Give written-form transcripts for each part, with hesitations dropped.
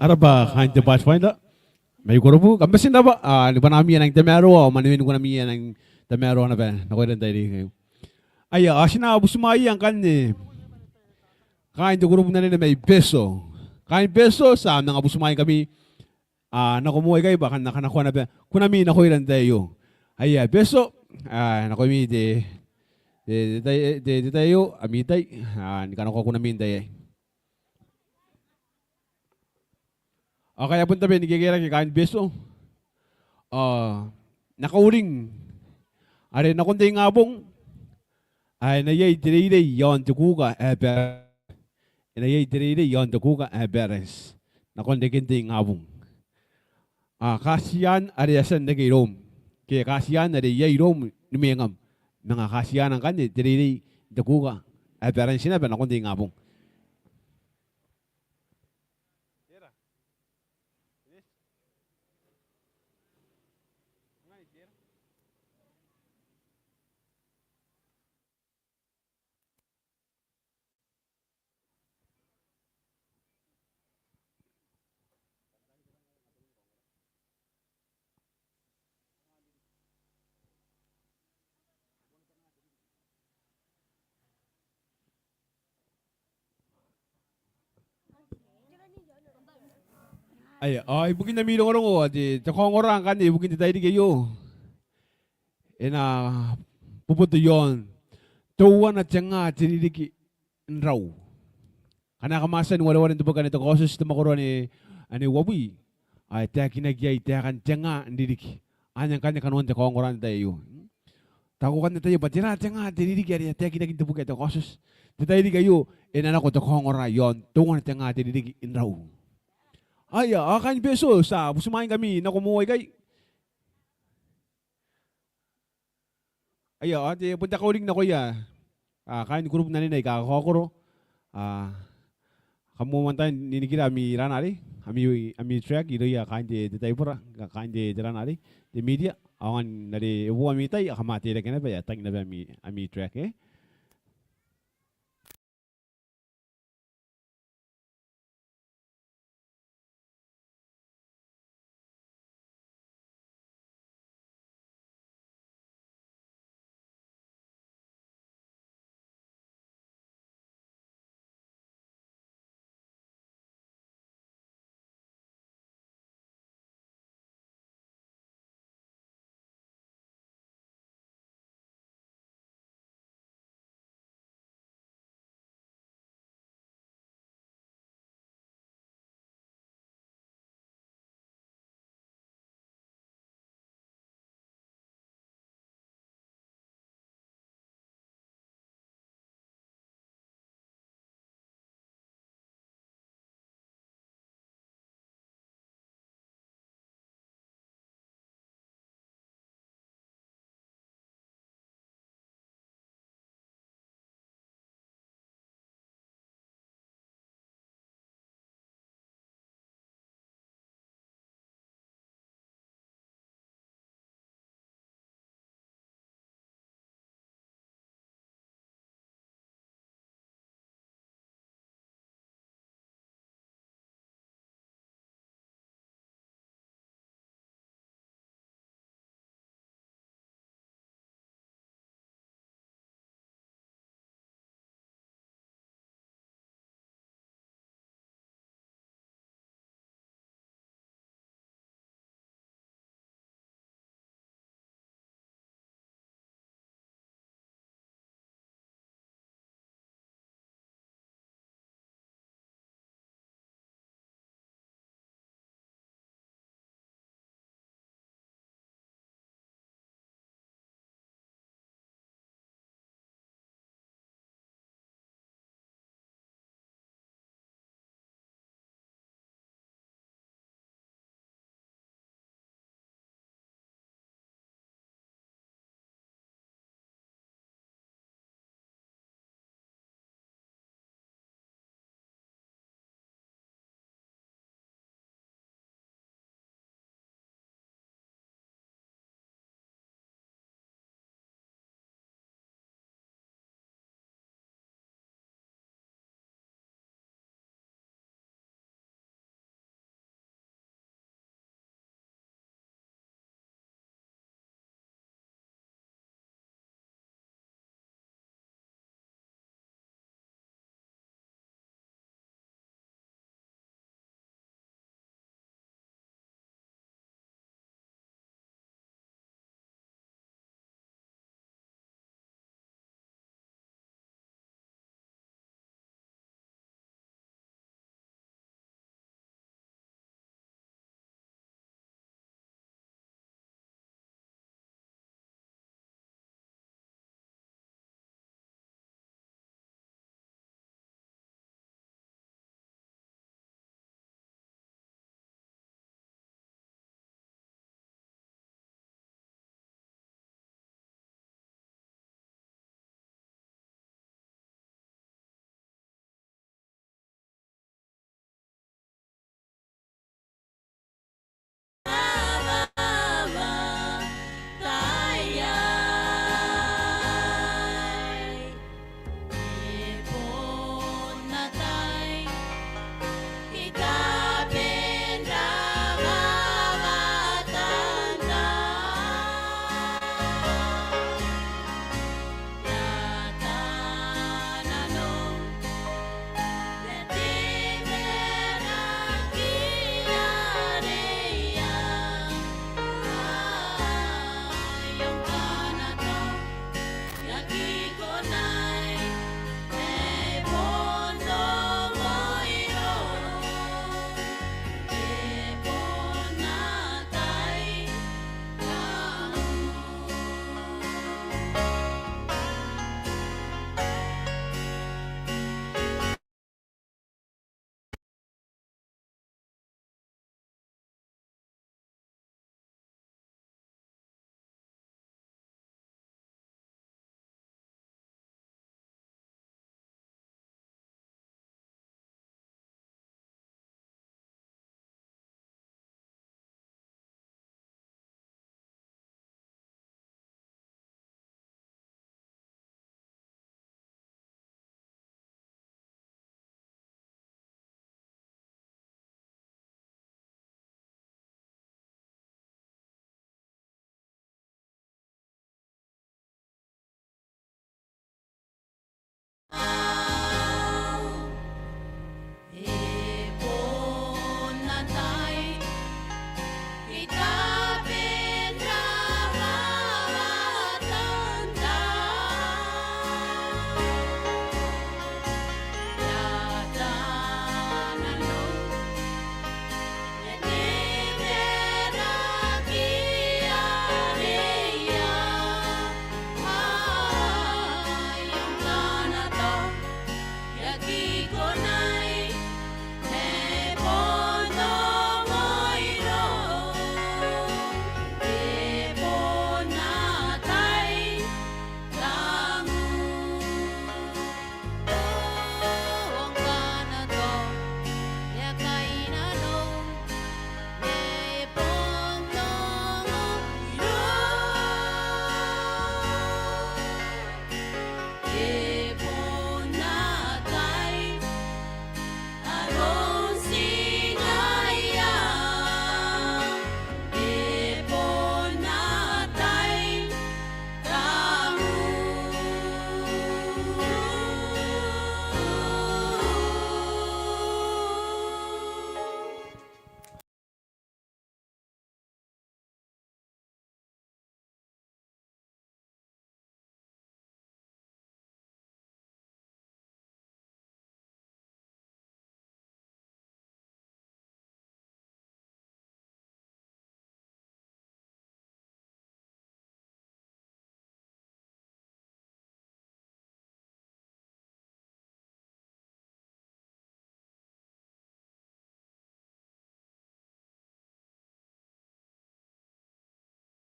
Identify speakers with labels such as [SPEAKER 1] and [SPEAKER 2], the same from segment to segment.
[SPEAKER 1] Araba kain te pas painda. May kurubu kambasin na ba? Di pa namin yan ang temero o manuin ko namin yan ang temero na ba? Nakoy rin tayo dito. Ay, asina busumay ang kan ni. Kain te kurubu na rin may peso. Kain peso sa mga busumay kami. Nakumuhay kayo ba? Nakanakuha na ba? Kunami nakoy rin tayo. Ay, peso. Nakoy mi de tayo amitay. Ni kanako kunamin tayo. Kaya punta ba, nagigira kay kain beso. Nakauling. Are na kundi ngabong. Ay nayay diride yon tukuga eber. Nayay diride yon tukuga eberes. Nakundi kinti ngabong. Kasiyan are yasan nagirom. Kaya kasiyan are yay rom numingam. Mga kasiyan ang kandi diride tukuga eberes sinabi na kundi ngabong. Ay bukin na milong orang ko ati takong orang kan bukin tayo di kayo. Ena puputo yon. Tuwa na tiyanga tinidiki raw. Kana kamasan wala-wala ito pagka nito kosos tumakuro ani wabi. Ay tiya kinagyay tiya kan tiyanga ndidiki. Anyang kanya kanuan takong orang tayo. Tako kan tayo batira tiyanga tinidiki ari tiya kinagin ito pagka ito kosos. Tayo di kayo enana ko takong orang yon. Tuwa na tiyanga tinidiki raw. Ay akan beso sa busumain kami na kumuhay kay. Ay ate punta ka uling na ko ya. Kain grup na ninay kakakuro. Ah, kamu mantan ini kira ami ranari, ami track iro ya kain de tayo pura, kain de ranari, de media, awan dari ibu ami tay, akamati na kena ba ya, tang na ba ami track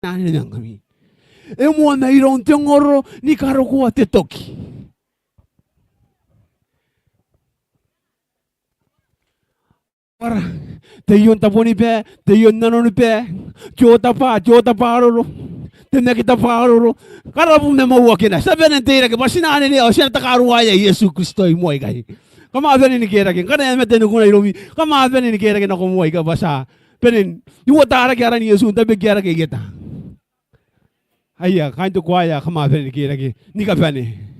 [SPEAKER 1] Nanilang kami. E mua na irong te ngoro ni karokua te toki. Para, te ion taponi pe, te ion nanoni pe, kio tapa aroro, te neki tapa aroro, karapung na maua kina. Sabi na tira ke, pasinane niya, o siya takaruaya, Yesu Kristo ay muay kay. Kamabe ni kera ke, kana yame te nukuna iromi, kamabe ni kera ke na kumuay ka basa. Penin, yung tara kera ni Yesu, tabi kera ke kita. Aya, kain to kuaya, kamabe ni kera ke, ni ka pani.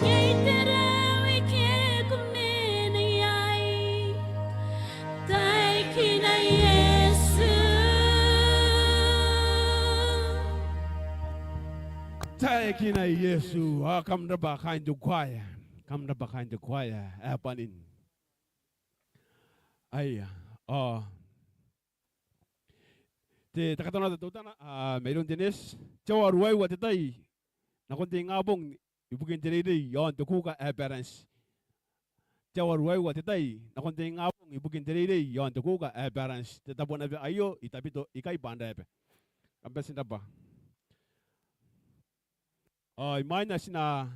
[SPEAKER 2] Kay tarawi kaya kuminayay tay kina Yesu.
[SPEAKER 1] Taekina Yesu. Come the behind the choir. Come the behind the choir. Apanin. Ay. Oh. Te takatana tutana. Mayroon dinis. Chawar way what tay. Nakunti ngabong ibugin tiridi yon tukuka parents. Chawar way what tay. Nakunti ngabong ibugin tiridi yon tukuka parents. Tetapon na ayo itapito ikay banda pe. Kampesin na ba? Ay, minus na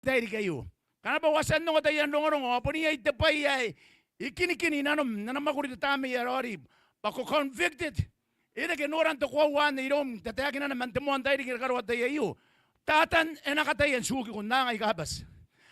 [SPEAKER 3] tayo kayo. Kana ba wasan nung tayo nung po niya itapay ay ikini nanom nanamaguri tami yarori bako convicted. Ina kinoran to kuwan irom tatagin na naman tumuan tayo karo tayo. Tatan enakatayan suki kun nangay kabas.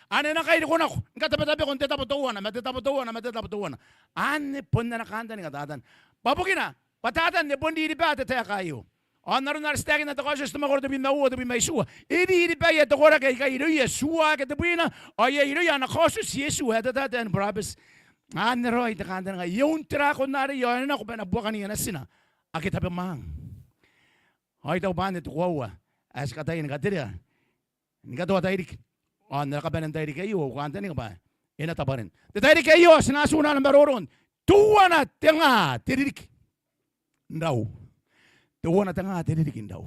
[SPEAKER 3] Ane na kayo ko na ko. Ngatabi kon tetaputuan na. Ane pon na nakanta ni katatan. Papukina, patatan ne pon di pa tayo kayo. Naroon na stagin na tako sa tumakor tabi mauwa tabi may suwa. Idi pa ya takora kay kayo suwa ka tabi na. Ay ya na kosus Yesu tatan brabes. Ane roy takanta nga yung tira ko na rin yun ako pa nabuwa kanina na sina. Akita pa mang. Ay tao ba nito kuwa. As katayin katira. Ngatawa tayo dik. Nakabanan tayo kayo. Kanta ni ka ba? Inatabarin. Tayo kayo. Sinasuna ng maroon. Tuwa na tanga. Tiririk. Ndaw. Tuwa na tanga. Tiririkin daw.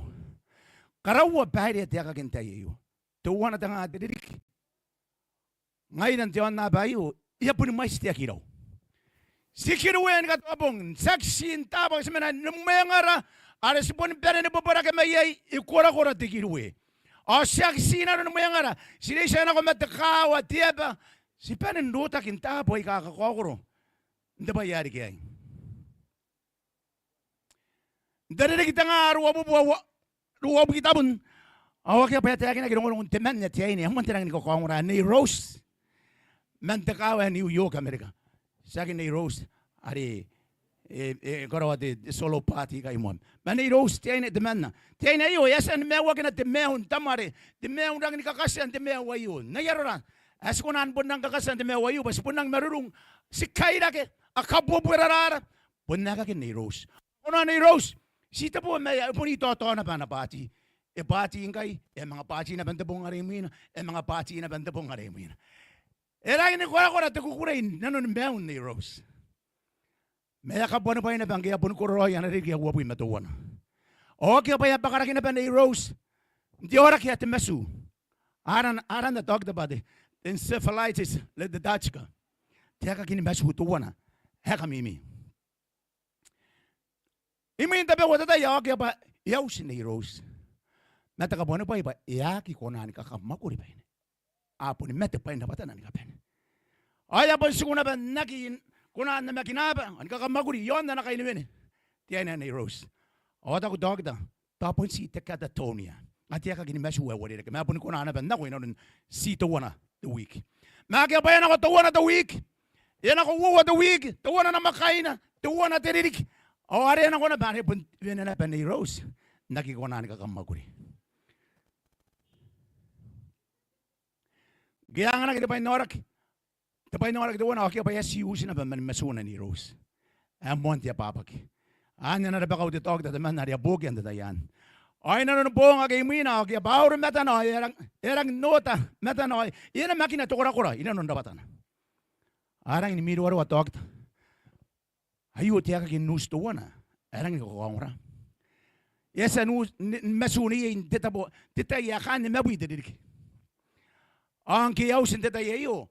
[SPEAKER 3] Karawa bahari at yakakin tayo. Tuwa na tanga. Tiririk. Ngayon ang tiyan na bayo. Iya po ni mais tiyaki daw. Sikiruwen katabong. Saksin tabang sa mga numengara. Aras po ni pera ni babara kamayay. Ikura-kura tikiruwe. Siya sina no mo yang ara. Sila siya na ko matakawa tiaba. Si panindota kinta po ikakakokoro. Hindi ba yari kaya? Dari kita nga ruwabu kita bun. Awak ya payat yakin na ginong teman na tiya ini. Ang mantirang ni kokongora ni Rose. Mantakawa New York, Amerika. Sa akin ni Rose. Ari korawati solo party kay mon. Mani Rose tiya ini teman na. Tiya ini ayo yasan mewa kina temehun tamare. Temehun rang ni kakasan temewa yun. Nayaroran. As kunan pun nang kakasan temewa yun. Bas pun nang marurung sikay na ke. Akabu purarara. Pun naga kin ni Rose. Kunan ni Rose. Sita po may pun ito na pa na party. Party ingkay. Mga party na bandabong arimin. Mga party na bandabong arimin. Erang ni kura tukukurain nanon meun ni Rose. Maya ka buwan pa yun na bang kaya buwan ko roy ang narigya wapo yung matuwan. O kaya pa yung pakaraki na ba na Rose. Hindi ora kaya timasu. Aran na talked about it. Encephalitis, let the Dutch ka. Tiya ka kinimasu tuwan na. Heka mimi. Imi yung tabi ko tatay, o kaya pa, yaw si na Rose. Mata ka buwan pa yun ba, iyaki ko na ni kakamakuri pa yun. Apo ni mete pa yun na bata na ni kapen. Ay, apo si kuna ba nakin, kuna na makinaba, ang kakamaguri, yon na nakainiwin. Tiyan na ni Rose. O, tako dokta, tapon si Tekatatonia. At tiya ka ginimesu wawari. Mapon ko na ba, naku, ino si Tawana the week. Makaya pa yan ako Tawana the week. Yan ako wuwa the week. Tawana na makaina. Tawana tiririk. O, ariyan ako na ba, yun na pa ni Rose. Nakikuna ni kakamaguri. Kaya nga na kita pa inorak. Tapay nung arag doon, okay pa yan si Usi na ba masuna ni Rose. Ang monti apapak. Anya na ba dito og tataman na ria bugyan tatayan. Ay na nun po ang agimina, okay pa rin metanoy, erang nota, metanoy. Yan ang makina tukura-kura, ina nun dabatan. Arang inimiro aro atog. Ayo tiya ka kinus to na. Arang ni kokongura. Yes anu masuni in tetabo, tetayakan ni mabuy didik. Ang kiyaw sin tetayayo.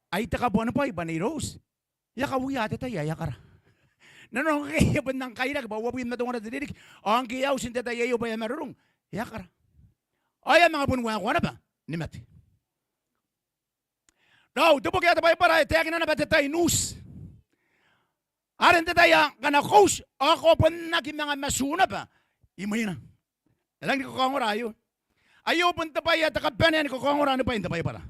[SPEAKER 3] Ay takabuan pa iba ni Rose. Yakabuya ate tayo yakara. Nanong kaya ba nang kaya ba wabin matong na didik. Ang kiyaw sin tetayayo ba marurong. Yakara. Ay mga punwa ko na ba? Ni Mati. Now, tubo kaya tayo para tayakin na ba tatay nus. Aran tataya kana coach ako pa naging mga masuna ba. Imoy na. Alang ni ko kongora ayo punta pa ya takapanen ko kongora no pa inta pa para.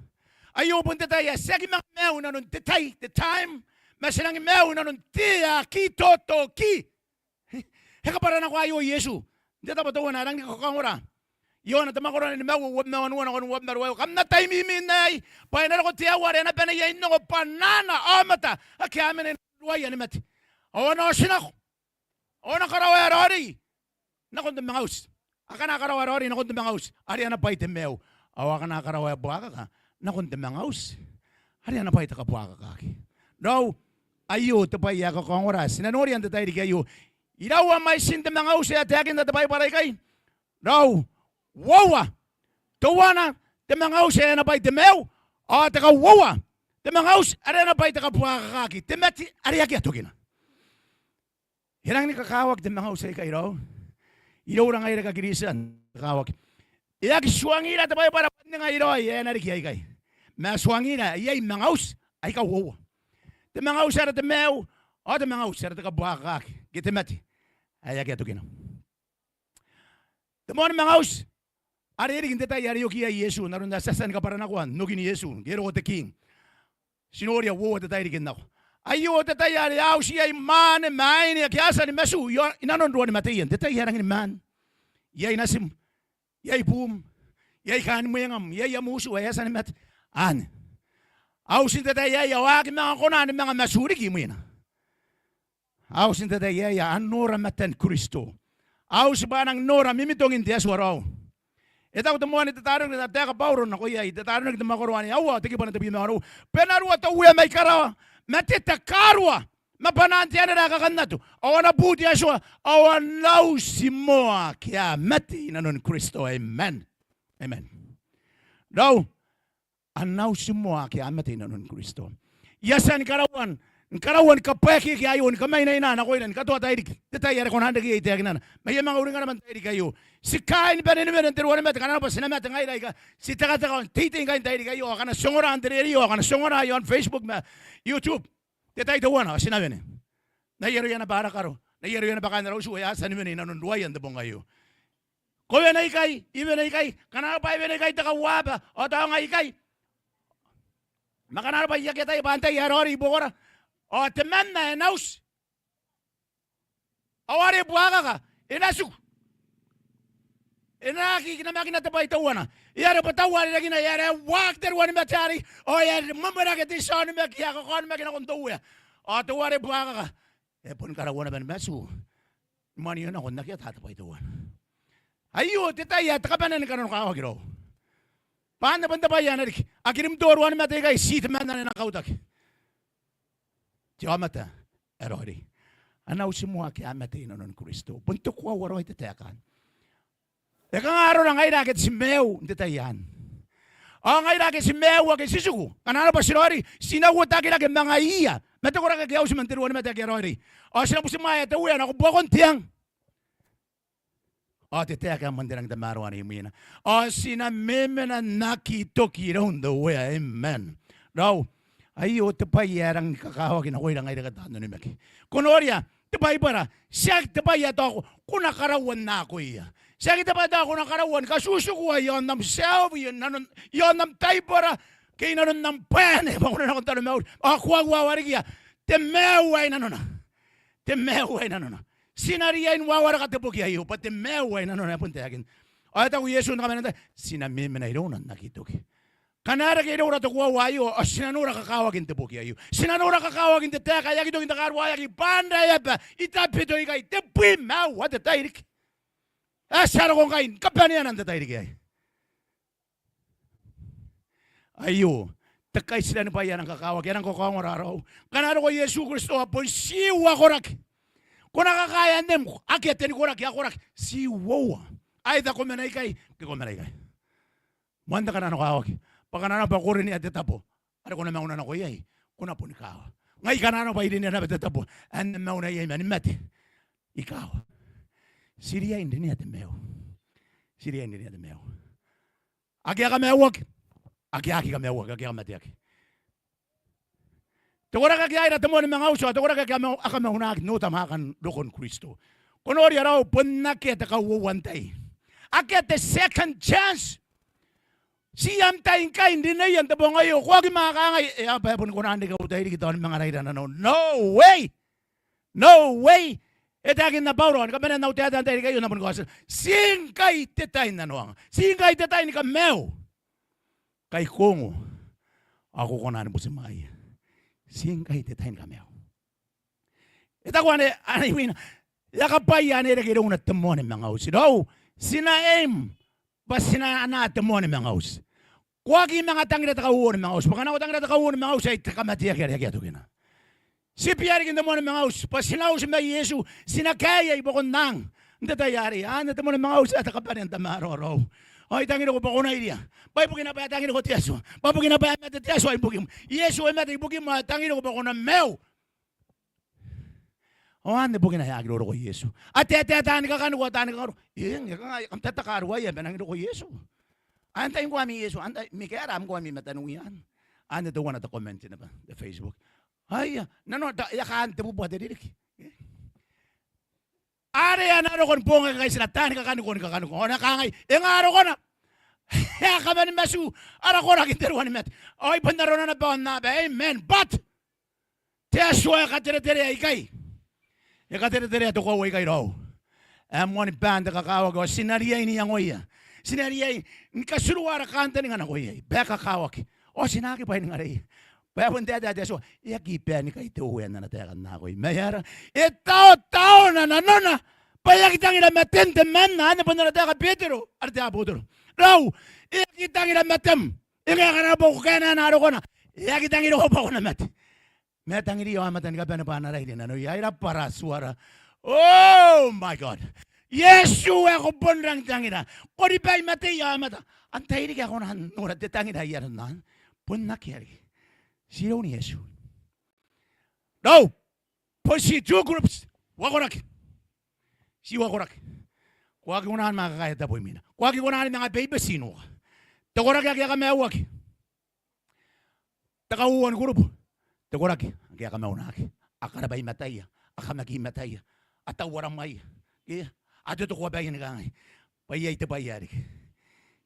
[SPEAKER 3] Ayo punta tayo sagi mga meo na nun tatay the time masinang meo na nun tiya ki toto ki. Heka para na ko ayo Yesu. Hindi ta patuwa na lang ni ko kongora. Yo na tama ko rin meo wab na wab na kam na time minay. Pa na ko tiya wala na panay no panana amata. Akamen waya ni mati. O na sinako. O na karaway rori. Nakon de mangaus. Aka na karaway rori nakon de mangaus. Ari na paite meo. Awa ka na karaway buaka ka. Nakon de mangaus. Ari na paite ka buaka ka. No, ayo to pa ya ko oras. Sinanori ang tatay di kayo. Iraw may sin de mangaus ya takin na tabay para kay. No. Wawa. Tuwana de mangaus ya na paite meo. O taka wawa. De mangaus ari na paite ka buaka ka. Temati ari ya tugina. Hirang ni kakawag de mangaus ay kayo. Iraw ra ngay kagirisan kakawag. Iyak suangina tabay para nga iro ay na riki ay. Ma suangina ay mangaus ay ka wo. Te mangaus ara te meu, o te mangaus ara te ka buakak. Gite mati. Ay ya to kino. Te mon mangaus. Ari iri kinte tay ari yoki ay Yesu naron na sasan ka para nakuan no kini Yesu. Gero te king. Sinoria wo te tay rikin nako. Ayo te tay ari au si ay man main ya kiasa ni mesu yo inanon ro ni matayen. Te tay harang ni man. Yay nasim. Yay boom. Yay kan mo yang yay amusu ay asan met an. Au sinta tay yay awak mga kunan mga masuri ki mo yan. Au sinta tay yay anora meten Kristo. Au sibanang nora mimitongin ti aswaraw. Ita ko tumuan iti tarong na teka pauron na kuya iti tarong na makarwani awa tiki pa na tabi makarwa. Penarwa to uya may karawa. Matita karwa. Mapananti ana nakakanna to. Awan na buti aswa. Awan lau simoa kaya mati nanon Kristo. Amen. Amen. Daw, anaw simoa kaya mati nanon Kristo. Yasan karawan. Karawan kapeki kaya yun. Kamay na ina. Ako ilan. Katuwa tayo. Detay yara kung handa kaya iti akin na. May mga uring nga naman tayo kayo. Si kain pa rin naman. Tiruan naman. Kanana pa sinamat. Ngay ka. Si taka-taka. Titing kain tayo kayo. Kana sungura ang tiririyo. Kana sungura yon Facebook. YouTube. Detay ito na. Sinabi niya. Nayero yan na para karo. Nayero yan na baka na raw suya. Sa naman nanunduwayan dabong kayo. Kuya na ikay. Ibe na ikay. Kanana pa ibe na ikay. Takawaba. O tao nga ikay. Makanana pa iyak tayo. Bantay. Yarori. Bukora. O teman na enaus. Awari buaka ka. Inasuk. Inaki kinamaki na tabay tawana. Yara patawari lagi na yara wak terwani matari. O yara mamara ka tisoni makia ko kon makina kon tuwa. O tuwari buaka ka. E pun karawana ban masu. Mani yun ako nakita tabay tawan. Ayo titaya takapanan kanon ka agiro. Paano ban tabay yan adik. Akirim dorwani matay kay sit man na nakautak. Tiamata, erori. Anaw semua kiamata inanon Kristo. Bentuk wa waro ite tekan. Eka ngaro na ngay nakit si Meu, hindi tayan. Ang ngay nakit si Meu, wag si Suku. Kanano pa si Rori, sinawuta kina kang mga iya. Mata ko na kagayaw si Mantiruan mata kay Rori. O sinapo si Maya, tawuyan ako buwakon tiyang. O titeka mandirang damaruan yung mina. O sinamimina nakitoki round the way. Amen. Raw. Ayo tepay yarang kakawagin ako ilang ay nagatano ni Maki. Kunorya, tepay para, siya tepay yato ako, kung nakarawan na ako iya. Siya tepay ako nakarawan, kasusukuha yon ng self, yon ng tay para, kaya nanon ng pane, bako na akong tanong mo, ako ang wawarig iya, temeway na nun. Temeway na nun. Sinariyain wawara ka tepok yayo, pa temeway na nun, apuntayakin. O ito ko Yesu na kami nantay, sinamiminay roon ang nakitok. Kanara kayo na kuwa wayo, o sinanura kakawagin te buki ayo. Sinanura kakawagin te teka, yagi doon takarwaya ki panda yapa, itapito ikay, te pui mau, what the tairik. Asara kong kain, kabanea ng tairik ay. Ayo, takay sila na pa yan ang kakawag, yan ang kakawag araw. Kanara ko Yesu Kristo, apon siwa korak. Kung nakakayan dem, akitin korak, yakorak, siwa. Ay, da kumanay kay, kumanay kay. Manda ka na nakawag. Pagkanana pa ko rin ni Adetapo. Ano ko na mauna na ko yay. Kuna po ni kao. Ngay kanana pa hindi na Adetapo. Ano mauna yay manimati. Ikaw. Siriya hindi niya temeo. Siriya hindi niya temeo. Aki ka mewag. Aki ka mewag. Aki ka matiyak. Tukura ka kaya tamo ni mga uso. Tukura ka kaya mauna nutam hakan dokon Kristo. Kunori araw punakit ka uwantay. Akit the second chance. Siyam tayong kain din na yan, tabong ngayon, huwag yung mga kangay, apa po ko na hindi ka utay, kita mga rayda na no way! No way! Etakin na pauron, kami na nautay tayo kayo na po ko, singkay titay na noang, singkay titay ni kameo, kay kongo, ako ko na po si Maya, singkay titay ni kameo. Itakuan ano yung yakapayan, irakirong na tamo ni mga usidaw, sinaim, pasina na tamo ni mga us. Kuwag yung mga tangi na takawon ni mga us. Baka na ko tangi na takawon ni mga us ay takamatiya kaya ito kina. Si piyari kinta mo ni mga us. Pasinaw si may Yesu. Sinakaya ibukon nang. Hindi tayari. Ano tamo ni mga us at takapan yung tamaro. Ay tangi na ko pa kunay niya. Pay po kinapaya tangi na ko tiyaso. Papo kinapaya mati tiyaso ay bukim. Yesu ay mati bukim mo. Tangi na ko pa kunay mew. Ande bugina ya giro ko Yesu. Ate tani ka kanu tani ka. Nga kam tata karwa ya benang ko Yesu. Antay ko ami Yesu, antay mi kaya ram ko ami matanungan. Ande the one at the comment na ba, the Facebook. Ay, nano ya kan te bubuhat diri. Are ya naro kon ponga kay sila tani ka kanu ko. Ona kangay, engaro ko na. Ya kaban masu, ara ko ra kiteruan met. Oy bandaron na ba na ba, amen. But Teswa ka tere ikay. Ekatere to ko ikay raw. Amon banda kakawag o sinariya ini yang oya. Sinariya nkasuruara kanta ni ngana oya. Beka kawak. O sinaki pa ni ngari. Pa punta da so yaki pa ni kay tuwe na natera na ko. Mayara tao na nanona. Pa yaki tangina matente man na ano pa na natera Pedro. Arte abodro. Raw yaki tangina matem. Inga kana po kana na ro ko na. Yaki tangina ko pa ko na mat. Metangiri yo amatan ka pa na rin ano yaira para suara. Oh my God. Yesu ako bonrang tangina. Kori pa mate ya amata. Antay ri ako na nora te tangina yaran nan. Ponna kiri. Siro ni Yesu. No. Pushi two groups. Wakorak. Si wakorak. Kuwagi unahan makakaya tapoy mina. Kuwagi unahan mga baby sino. Takorak kaya kamewak. Takauwan grupo. Tegoraki, kaya kami unaki. Akana ba imataya? Akamaki imataya. Atawaram may. Kaya, ato to kuwa ba yun kangay. Payay te payari.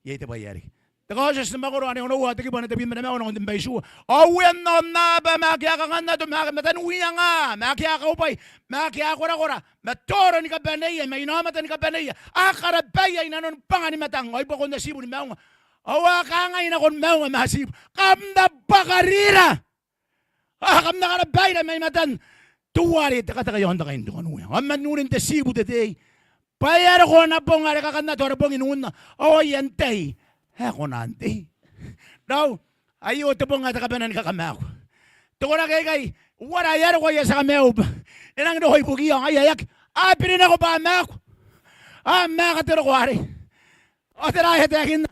[SPEAKER 3] Yay te payari. Tegosas na makuro ani uno wati kiba na tabi mana mga unong timbaysu. Awen no na ba makia ka na to matanuya nga. Makia ka upay. Makia kora. Matoro ni kabanea. May namata ni kabanea. Akarabaya inanon pangani matang. Ay pa kung nasibo ni mga. Awa ka nga inakon mga masib. Kamda bakarira. Kam na karabay na may matan. Tuwari, taka yon taka hindi ko nuya. Aman nurin te sibu te te. Payar ko na pong nga kakan na to pong inuun na. O yantay. Ako na antay. Daw, ayo to pong nga takabanan kakama ako. Tuko na kay, wala yaro ko yan sa kameob. Inang dohoy pugi ang ayayak. Pirin ako pa ama ako. Makatiro ko ari. O tirahe takin na.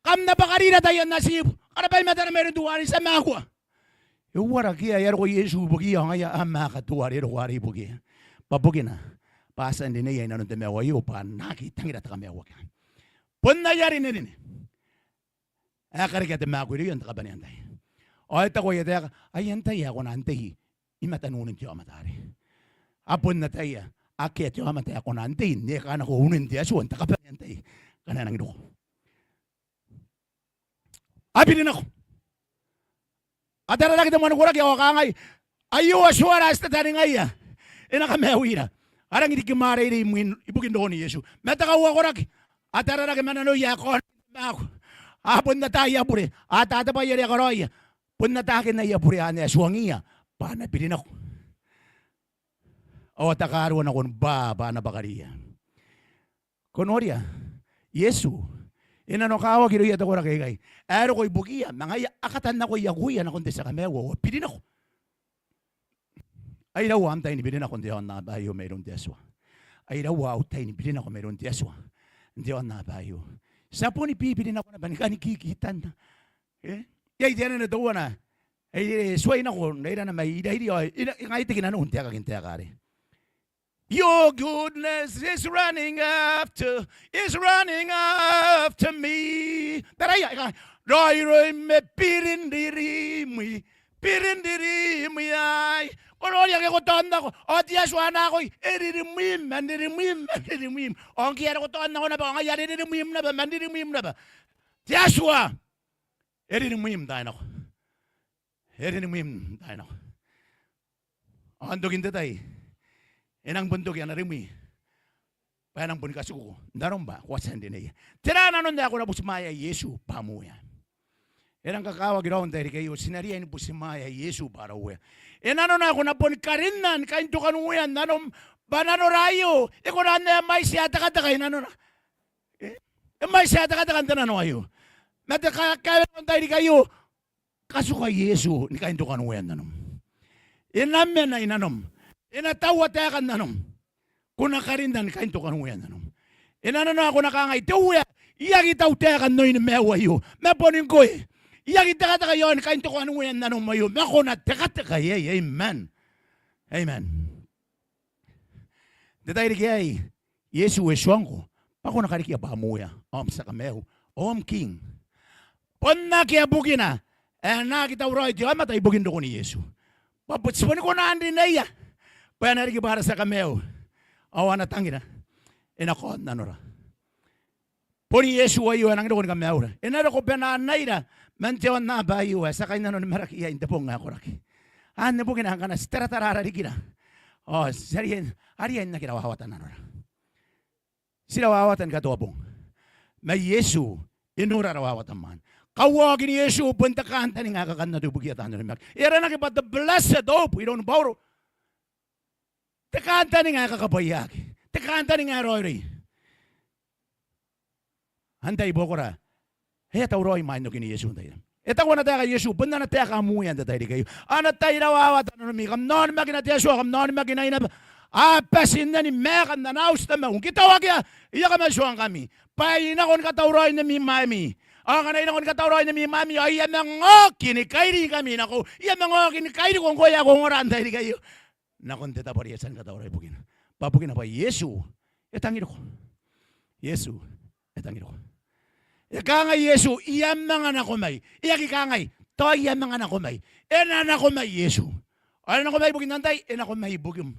[SPEAKER 3] Kam na bakarina tayo na sibu. Karabay matan na meron tuwari sa makwa. Iwara kia yaro ko Yesu bugi ang aya ama katuari ro wari bugi. Pabugina. Pasan din niya inanon temewa yo pa nakitang ira takamewa kan. Punna yari nini. Akari kete mako ri yon takabanean tay. O ita ko yete ay antay ako na antay. Imatanunin ti amatari. Apon na tay aket yo amatay ako na antay. Ni kana ko unin ti aso takabanean tay. Kana nang do. Abi din ako. Atara lagi teman ko lagi awakangay. Ayo aswara esta tani ngaya. Ina kamewira. Arang hindi kimare ri ibukin do ni Yesu. Metakawa ko lagi. Atara lagi manano ya ko. Apon na tayo pure. Atata pa yari karoy. Pun na takin na yapure ane aswangiya. Pana pilin ako. O takaruan ako ba na bakariya. Konoria. Yesu. Inano kawa kiro yata ko na kay. Ero ko ibugiya. Mga akatan na ko yaguya na kundi sa kamewa. Pilin ako. Ay daw am tayo ni bilin ako hindi ako nabayo mayroon tiyaswa. Ay daw tayo ni bilin ako mayroon tiyaswa. Hindi ako nabayo. Sa po ni pipilin ako na ba? Ni kikitan na. Yay diyan na daw na. Ay sway na ko. Naira na may iday diyo. Ngay tigin na noon. Tiyak kari. Your goodness is running after me. Taraya. Roy me pirindiri ay. Kalau yang aku tahu aku, dia suana aku, mim. Orang kira aku tahu aku napa, orang yari mim napa, mim napa. Dia sua, mim dah nak. Mim dah nak. Ando kita tay, enang bentuk yang narimi. Panang pun kasuku, darom ba, kuasan din niya. Tira na nun ako na pusmaya Yesu pamuya. Enang kakawag raw tayo kayo, sinariya ni pusmaya Yesu para uya. Enano na ako na pon karinan, kain to kanuyan, nanom, banano rayo, iko na may siyata katakay, nano na. May siyata katakay, nano kayo. Natakakaya tayo kayo, kaso kay Yesu, ni kain to kanuyan, nanom. Inamen na inanom, inatawa tayo kan nanom, kung nakarindan, kain to kanuyan, nanom. Inano na ako nakangay, tuya, iyagitaw tayo kan noy ni mewayo, maponin ko eh. Iyagita ka yon, kain to kanuyan, nanom mayo, mako na teka, amen. Amen. Tatay kay Yesu eswango. Pako nakarikia ba muya. Sa kameo. King. Ponna kaya bugina. Na kita uroy di ama tay bugin do ni Yesu. Paputsipon ko na andi na iya. Pa nariki para sa kameo. Awana tangina. Nakon nanora. Poni Yesu ayo nang do ni kameo. Enara ko pena naira. Manteon na ba iyo sa kanya non maraki ya indapong nga koraki. Ane bugin ang kana staratarara rikina. Sarien ariyan na kinawawatan nanora. Sila wawatan ka tuwabong. May Yesu inura rawawatan man. Kawagin ni Yesu punta kanta ni nga kakan na tubugiyatan na rin. Ira na kipat the blessed hope. Iraw na Borau. Tekanta ni nga kakabayag. Tekanta ni nga roy. Hantay bokora. Haya tawroy man no kini Yesu tayo. Ita ko na tayo kay Yesu. Punta na tayo kamuyan tayo kayo. Ana tayo rawawatan na rin. Kamnon magina tayo Yesu. Kamnon magina ina. Pasin na ni mekan na naus na kung kita wagya, iya ka masuang kami. Payin akon katawroy na mi mami. Ang kanay akon katawroy na mi mami, ay yan mga kinikairi kami. Nako, yan mga kinikairi kong kuya kong orantay di kayo. Nakon teta pariyasan katawroy bugin. Papugin na pa, Yesu, etangin ko. Yesu, etangin ko. Ikangay Yesu, iyan mga nakumay. Iyak ikangay, to iyan mga nakumay. Ena nakumay Yesu. Ano nakumay bugin nantay? Ena nakumay bugin.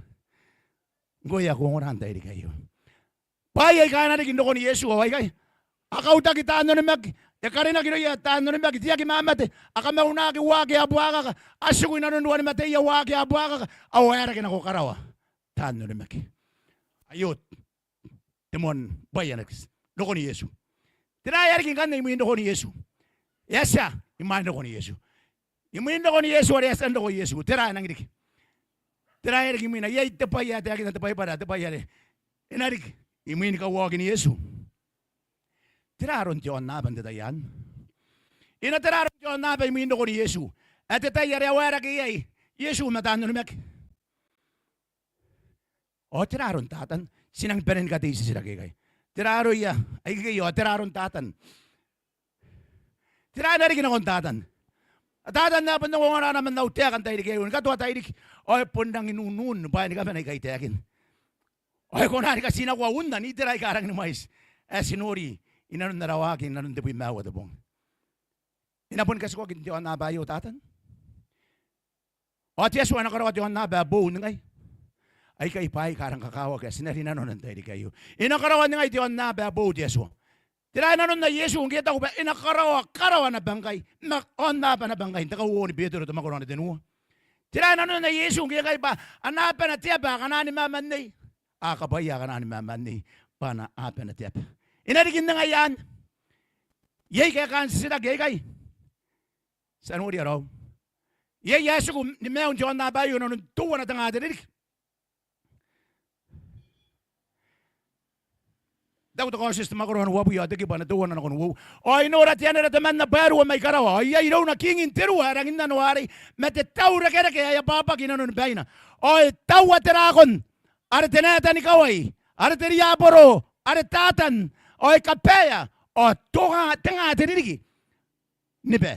[SPEAKER 3] Goya kung orantay di kayo. Payay ka na rin ko ni Yesu, away kay. Akaw ta kita ano ni mag, yakarina kinoya ta ano ni mag, tiya ki mamate, akamauna ki wagi abuaka ka, asukoy na nunuan ni Mateo wagi abuaka ka, away ra kinako karawa. Ta ano ni mag. Ayot. Timon bayan ko ni Yesu. Tinayar kin kan imuin ko ni Yesu. Yesa, iman ko ni Yesu. Imuin ko ni Yesu, arias ando ko Yesu. Tira nang dik. Tinayar kin mina, yay tapay ya, tayo kita tapay para tapay ya. Inarik, imuin ka wagi ni Yesu. Tiraron John na banda yan. Inatiraron John na ba imuin ko ni Yesu. At tayo yara kay Yesu matano ni mek. O tiraron tatan, sinang peren ka tayo sila kay. Tiraro ya, ay kayo, tiraron tatan. Tiraro na rin akong tatan. At tatan na pandang kung ano naman na utiakan tayo kayo. Katuwa tayo rin, o pundang inunun, pa ni kami na ikaitakin. O kung nari ka sinakwaundan, itiray karang numais. Sinuri, inanon na rawakin, inanon depoy mawa dabong. Inapon kasi ko, kinti ang nabayo tatan. O at yeso, anak karawat yung nababo, ngay. Ay kay pay karang kakawa kaya sinarinanon ng tayo kayo. Inakarawan nga ito ang nababo, Yesu. Tiranan na Yesu, kung kita ko ba, karawa na bangkay, on na pa na bangkay, takawo ni Pedro, tumakuron na dinuwa. Tiranan na Yesu, kung kaya ba, anapan na tiyapa, kanani mamanay. Kabaya kanani mamanay, pana apan na tiyapa. Inarigin na nga yan. Yay kaya kansa sila, yay. Saan mo di araw? Yay Yesu, kung ni Meon John nabayo, nung tuwa na tangadarinig. Daw to causes to makuron wabu ya degi bana tuwa na kon wo. Ay no rat yan rat man na baru may karawa. Ay no na kingin tiru arangin na nuari. Mete taura kere kaya ya papa kinanon baina. Ay tawa terakon. Are teneta ni kawai. Are teria boro. Are tatan. Ay kapeya. O toga tenga terigi. Nipe.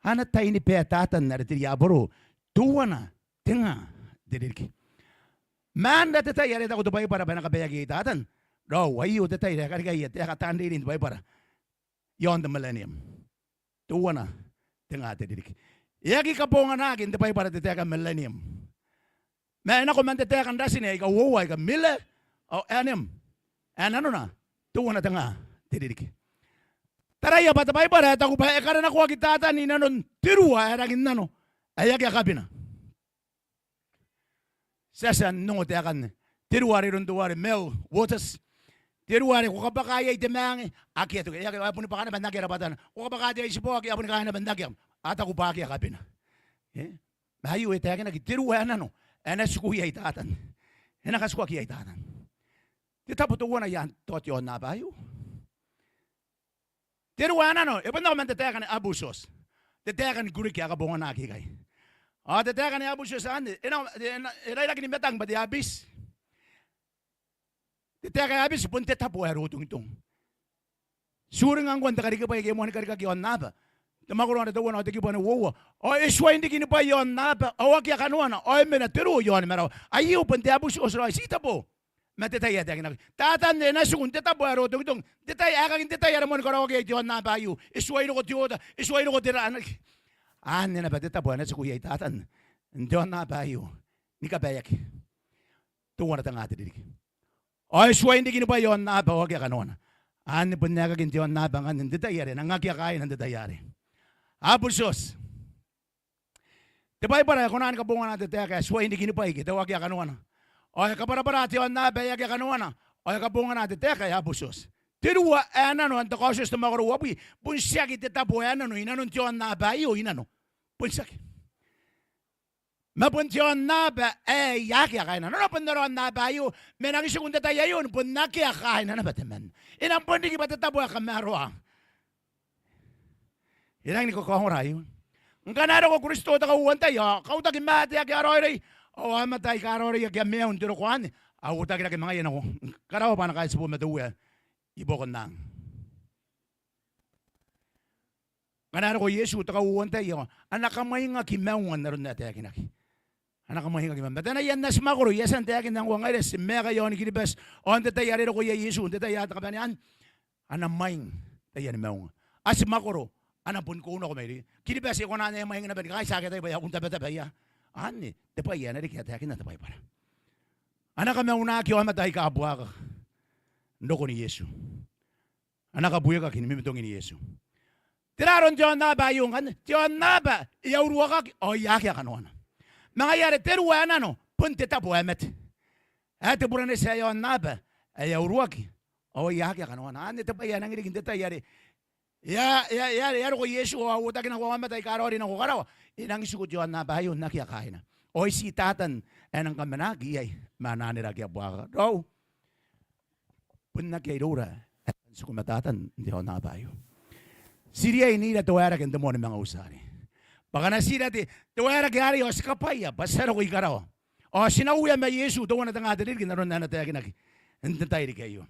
[SPEAKER 3] Ana tay ni pe tatan are teria boro. Tuwa na tenga terigi. Man da tetay are ta ko tubay para bana kapeya gi tatan. No, ayo tatay na karigay at yakatandi rin ba para yon the millennium. Tuwa na tingate didik. Yagi ka po nga nakin tapay para tatay millennium. May na ko man tatay kan dasin ay ka wuway ka mille o anim. Ano na? Tuwa na tanga didik. Taraya ba tapay para ta ko pa ekaran ako kitata ni nanon tiruwa eragin nano. Ayagi akabina. Sasan nungo takan tiruwa rin tuwari mel waters. Tiruari ko kabakaya itemang akyat ko ya apun pa kana bandagya rabatan ko kabakaya isipo akya apun kana bandagya ata ko pa akya kapina mayu itakin na tiruwa nano ana sukuya itatan ena kasku akya itatan titapo to wana yan tot yon na bayu tiruwa nano e banda man tatakan abusos tatakan guri kya kabonga na kay tatakan abusos ande ena lagi ni metang ba diabis. Teka habis punte tapo erutong itong. Suring ang kwanta karika pa ikemo ni karika kiyon napa. Tamakulo na tawo na tiki pa na wowa. O iswa hindi kini pa yon napa. Awak ya kanuana. O mena tiru yon mera. Ayu punte abus osro sita po. Matitaya tayo. Tatan na sugun teta buaro tugtong. Tetaya akakin tetaya ramon karaoke Diyon na bayo. Iswaino ko tiyoda. Iswaino ko tira anak. Na ba teta buana sa kuya tatan. Diyon na bayo. Ni kabayak. Tuwa na tanga tidig. O iswain di kinupa yon na ba wag kanon. Pun nagagin Diyon na bangan ng detayare. Nangakya kain ng detayare. Abusos. Diba para kunan ka bunga natin teka. Iswain di kinupa ikita wag kanon. O kaparapara Diyon na ba wag kanon. O kabunga natin teka abusos. Tiruwa ano ang takosyo sa mga ruwapi. Punsyak ititapo ano inanon Diyon na ba inano. Punsyak. Mapuntiyon na ba, yakya kain na. Ano pundaron na ba yun? May nangisukunda tayo yun, punakya kain na ba teman? Inang pundi ki ba tatabo ka maroang? Inang ni ko kahura yun. Ang kanaro ko Kristo ta kauwan tayo, kautagin mati ak aroy. O amatay ka aroy ak meon tiro kuan. Awutagin ak mga yan ako. Karaw pa na kahit sa pumatuwa. Ibo ko nang. Kanaro ko Yesu ta kauwan tayo. Anak kamay nga kimewan na ron natin akinaki. Anak mo hinga gimana? Bata na yan nas makro, yasan tayo kinang wang ayres, mega yon kinibes, on tayo yari ko ya Yesu, on tayo yata kabanian, anamaing tayo ni maung. As makro, anapun ko uno ko may kinibes ko na yung maing na ba, kaya sa akin tayo ba, kung tabi ya, ani, tayo yan, nari kaya tayo kinatapay para. Anak kami una kiyo matay ka abuha ka, ndo ko ni Yesu. Anak kabuya ka kinimimitong ni Yesu. Tiraron Diyon na ba yung kan? Diyon na ba? Iyaurwa ka, o yakya ka noon. Mga yari, teruwa na no, punti tapo emet. Ate burane sa yon naba, ay auruaki. O yakya ka naman, ane tapo yan, ang iligin dita yari. Yari ko Yesu, o utagin ako mamatay karori ng kukaraw. Inang isukot yon naba, yun nakiyakain na. O si tatan, enang kamanagi ay, mananiragya buwaka. Raw, punakya irura, at sukumatatan, hindi ako naba yun. Siriya inila tuwarak ang damo ng mga usari. Baka nasira ti, tuwera gari o skapaya, basaro ko ikaraw. O sinauya may Yesu, tuwa na tangatin, kinaroon na natin kinaki. Hindi tayo di kayo.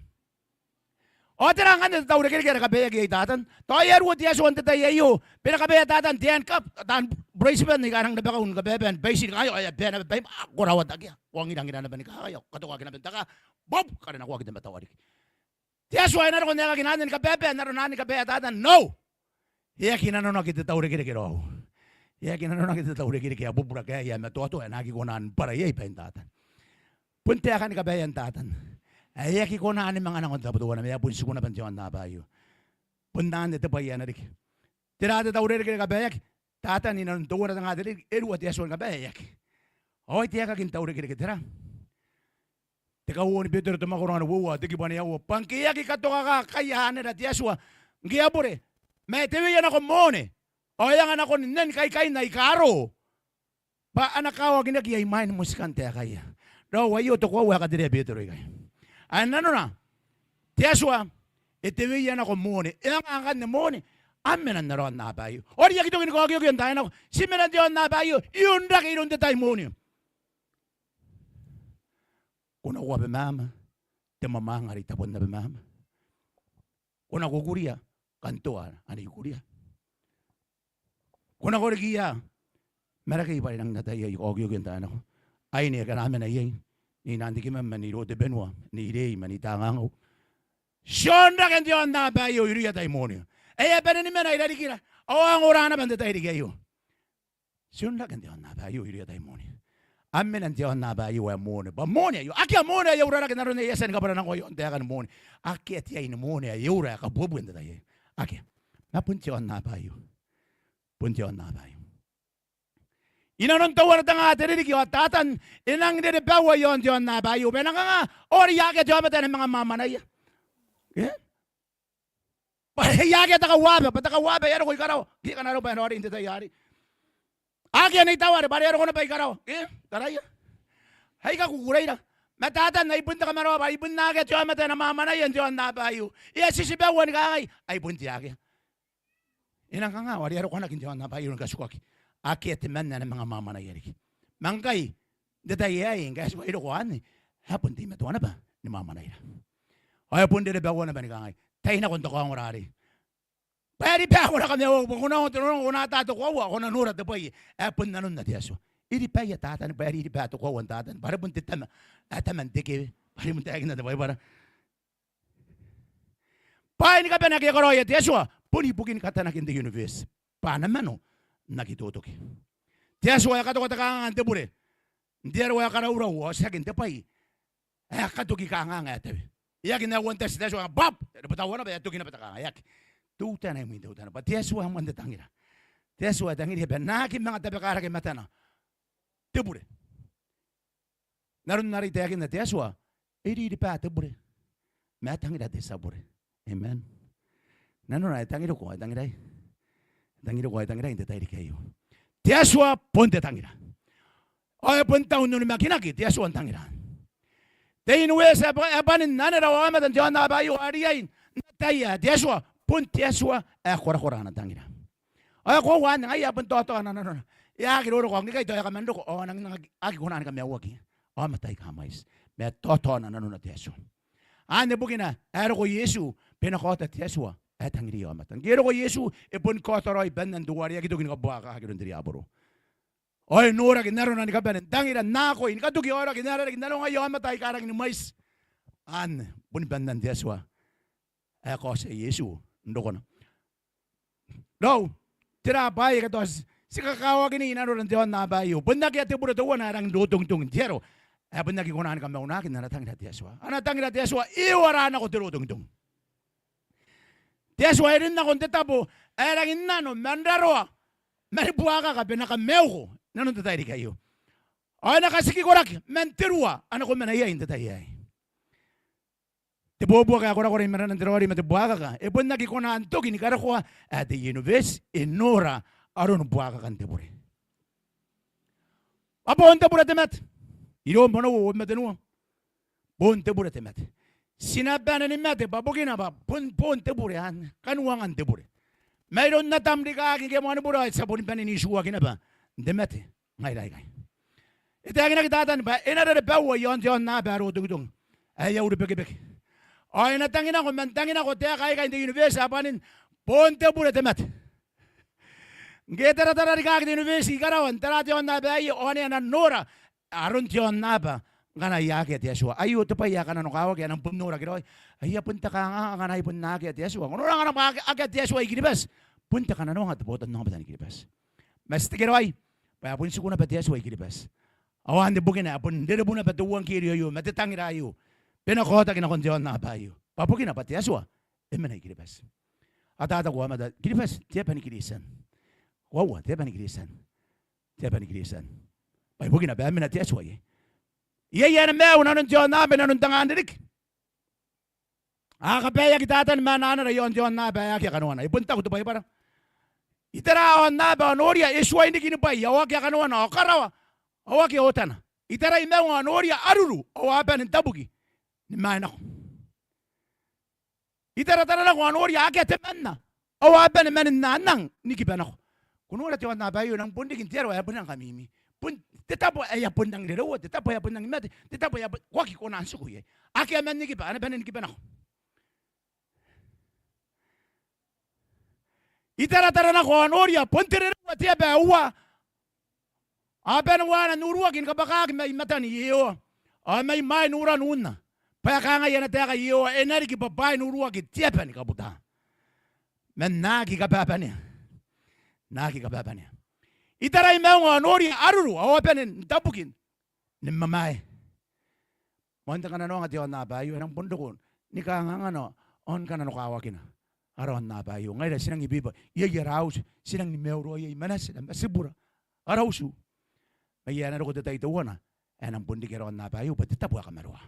[SPEAKER 3] O tirangan na tawag kaya kabaya kaya tatan. Toyer wo Yesu ang tayo. Pero kabaya tatan, tiyan kap, tan braceban ni karang nabakaw ng kabeban, basic kayo, ay ben ben kurawat agya. Wang inang ina naman ni kayo. Katuwa kinabenta ka. Bob, kada na kuwag din matawari. Yesu ay naroon na kinanan kabeban, naroon na ni kabaya tatan. No. Iya kinanon na kita tawag kaya ya kinano na kita tawag kaya bubura kaya matuto nagi ko naan para yay pa tatan. Punti akan kabayan tatan. Ay ki ko naan mga nangon dapat wala may punsi ko na bantiwan na bayo. Pundan ito pa yan rik. Tirada tawag kaya kabayak tatan inan tuwa na nga dili eruat yason kabayak. Oy tiya ka kintawag kaya tira. Teka woni better to makoron wuwa tiki bani yawo pangkiya ki katoka ka kaya na yaswa. Ngiyabore. May tewi yan ako mone. O yang anak ko nen kay na ikaro. Pa anak kawa ginagiyay main muskante kaya. Do wayo to ko wa ka dire beto kay. Anano na. Tiaswa itewi yan ako mone. Yang akan ne mone. Amen na ron na bayo. Or yakito kin ko agyo tayo na. Simeran diyon na bayo. Yun ra kay ron tayo mone. Kuna ko ba mama. Te mama ngari tapon na ba mama. Kuna ko kuriya kantuan ani kuriya. Kuna ko rigiya, mereka iba nang nataya yung ogyo ganda ako. Ay niya karami na yun. Ni nanti kima maniro de benwa, ni idei manitangango. Shonda kan diyon na bayo iriya tayo muna. Eh pa ni mana ila dikira. O ang orana banda tayo digayo. Shonda kan diyon na bayo iriya tayo muna. Amen ang diyon na bayo ay muna. Ba muna yo. Akya muna yo rara kan naron na yasan ka para nang koyo ante kan muna. Akya tiya in muna yo rara ka bubu ganda tayo. Akya. Napuntiyon na bayo. Puntiyon na bayo. Inanon tawar tanga teririk yo tatan inang de bawa yon diyon na bayo. Benang nga oriya ke diyon mata ng mga mama na ya. Yeah? Pahiya ke takawabe, patakawabe yaro ko ikaraw. Di ka na ro ba no rin tayari. Agya ni tawar bari yaro ko na pa ikaraw. Eh, taraya. Hay ka kukuray na. Matatan na ibunta ka maro ba ibun na ke diyon mata ng mama na yan diyon na bayo. Iya sisibawan ka ay bunti agya. Inang nga, wari yaro ko na kindiwan na bayo ng kasukwaki. Aki at man na ng mga mama na yarik. Mangkay, datayayin, kasi wari ko ani. Hapon di matuwa na ba ni mama na yara. Ay hapon di ba na ba ni kangay. Tayo na kung ko ang orari. Pwede pa ako na kami, kung na ako tinurong, kung natato ko, ako na nurat na po eh. Hapon na nun na tiyaso. Iri pa ya tatan, pwede iri pa ito ko ang tatan. Para puntit tama, ataman tiki, Pari mo tayo na tayo para. Pain ka pa nakikoroya Teswa. Puni bukin kata nakin the universe. Panamano nakitutok. Teswa ya kato kata kang ante bure. Ndero ya kara ura wa sakin te pai. Katuki ka nga ate. Yakin na wanta si Teswa bab. Patawana ba tukin na pataka yak. Tuta na mo tuta na. But Teswa man de tangira. Teswa tangira ba nakin mga tabakara ke matana. Te bure. Naron nari te yakin na Teswa. Iri di pa te bure. Matangira de sabure. Amen. Nano na tangira ko tangira. Tangira ko tangira inte tairi kayo. Teswa ponte tangira. Oya punta uno ni makinaki Teswa tangira. Te inuesa apanin nanera wa amatan jana bayo ariain. Nataya Teswa pun Teswa kora na tangira. Oya ko wan ngai apun toto na. Ya kiro ko ngai to ya kamando ko nang agi ko na kami awaki. O matay kamais. Me toto na nano na Teswa. Ane bukina ero ko Yesu pinakota Teswa tangiri amatan. Gero ko Yesu ipun kotoroy benan duwari agi dugin ko baka agi diri aboro. Oy nura ginaro na ni kaben tangira nako in kadugi ora ginara ginalo ngayo amatay karang ni mais. An pun benan Teswa ko sa Yesu ndoko na. No tira bay ka tos sikakawa gini inaro ng Diyon na bayo. Bundag yate puro to na rang dutong-tung tiyero. Bundag ikunahan ka maunakin na natangin na Teswa. Anatangin na Teswa iwara na ko tirutong-tung. Teswa rin na kung tetapo rang inano mandaroa. Maribuaka ka pinakameo ko. Nanon tatay kayo. Ay nakasiki ko rak mentirua ano ko manayain tatay. Tibubuwa ka ako rin maran ng terori matibuaka ka. Bundag ikunahan to ginikara ko at the universe inora aron buaka kan tebure. Apa on tebure temat? Iro mono wo metenua. Bon tebure temat. Sinaban ni mate babugina ba pun tebure an kanuangan tebure. Mayroon na tamri ka aking kemo ano buray sa punin paninisuwa kinaba. Demate ngay. Ito ang nakitatan ba? Inara na bawa yon na baro dugdung. Ayaw rupik-ipik. Ay natangin ako mantangin ako tiya kaya ka in the universe apanin pun tebure temat. Getara tara rika di university karawan tara tion na ba ayo one na nora aron tion na ba ngana yake at Yeshua ayo to pa yakan ano kawag yan ang punura kiro ay punta ka nga ngana ipun na at Yeshua kuno nga na agad Yeshua ikilibas punta ka na no at botan no ba ikilibas mas tikiro ay pa pun siguna pa Yeshua ikilibas awan de bugin na pun de buna pa tuwang kiriyo yo matitangira ayo pinakota kina kon tion na ba ayo papugin na pa Yeshua emena ikilibas atata ko amada kilibas tiya pa ni kilisan. Wow, tiap ni kirisan. Pai bugina ba mina tiya suai. Iya na meu nanon John na be nanon tangan dirik. Kapaya kitatan manana rayon John na ba ya kanuana. Ipunta ko to pai para. Itara on na ba noria iswa hindi kinipay awak ya kanuana okarawa. Awak ya otana. Itara imeu noria aruru awapan tabugi. Ni manako. Itara tanana ko noria aketemanna. Awapan manin nanang nikibanako. Kuno na tiwan na bayo nang pundigin tiyero ay punang kamimi. Tetapo ay punang nirewo, tetapo ay punang imate, tetapo ay waki ko na suko ye. Aki aman ni kiba, ana banen kiba nako. Itara-tara na ko anoria, puntirewo tiya ba uwa. Aben wana nuruagin kabakag may matan iyo. May nuran una. Payakanga yan at yaka iyo, enari kibabay nuruagin tiya pa ni kabuta. Men nagi kababa niya. Nakikababa niya. Itaray mga nori aruru awapanin tapukin ni mamay. Monta ka na no nga tiyon na bayo ng pundukon. Ni ka nga no on ka na no kawakin. Arawan na bayo. Ngayon sinang ibiba. Iya raus sinang ni Mauri iya manas na masibura. Arausu. May yan na ko tatay tuwa na. Ang pundik arawan na bayo pati tapo ka marwa.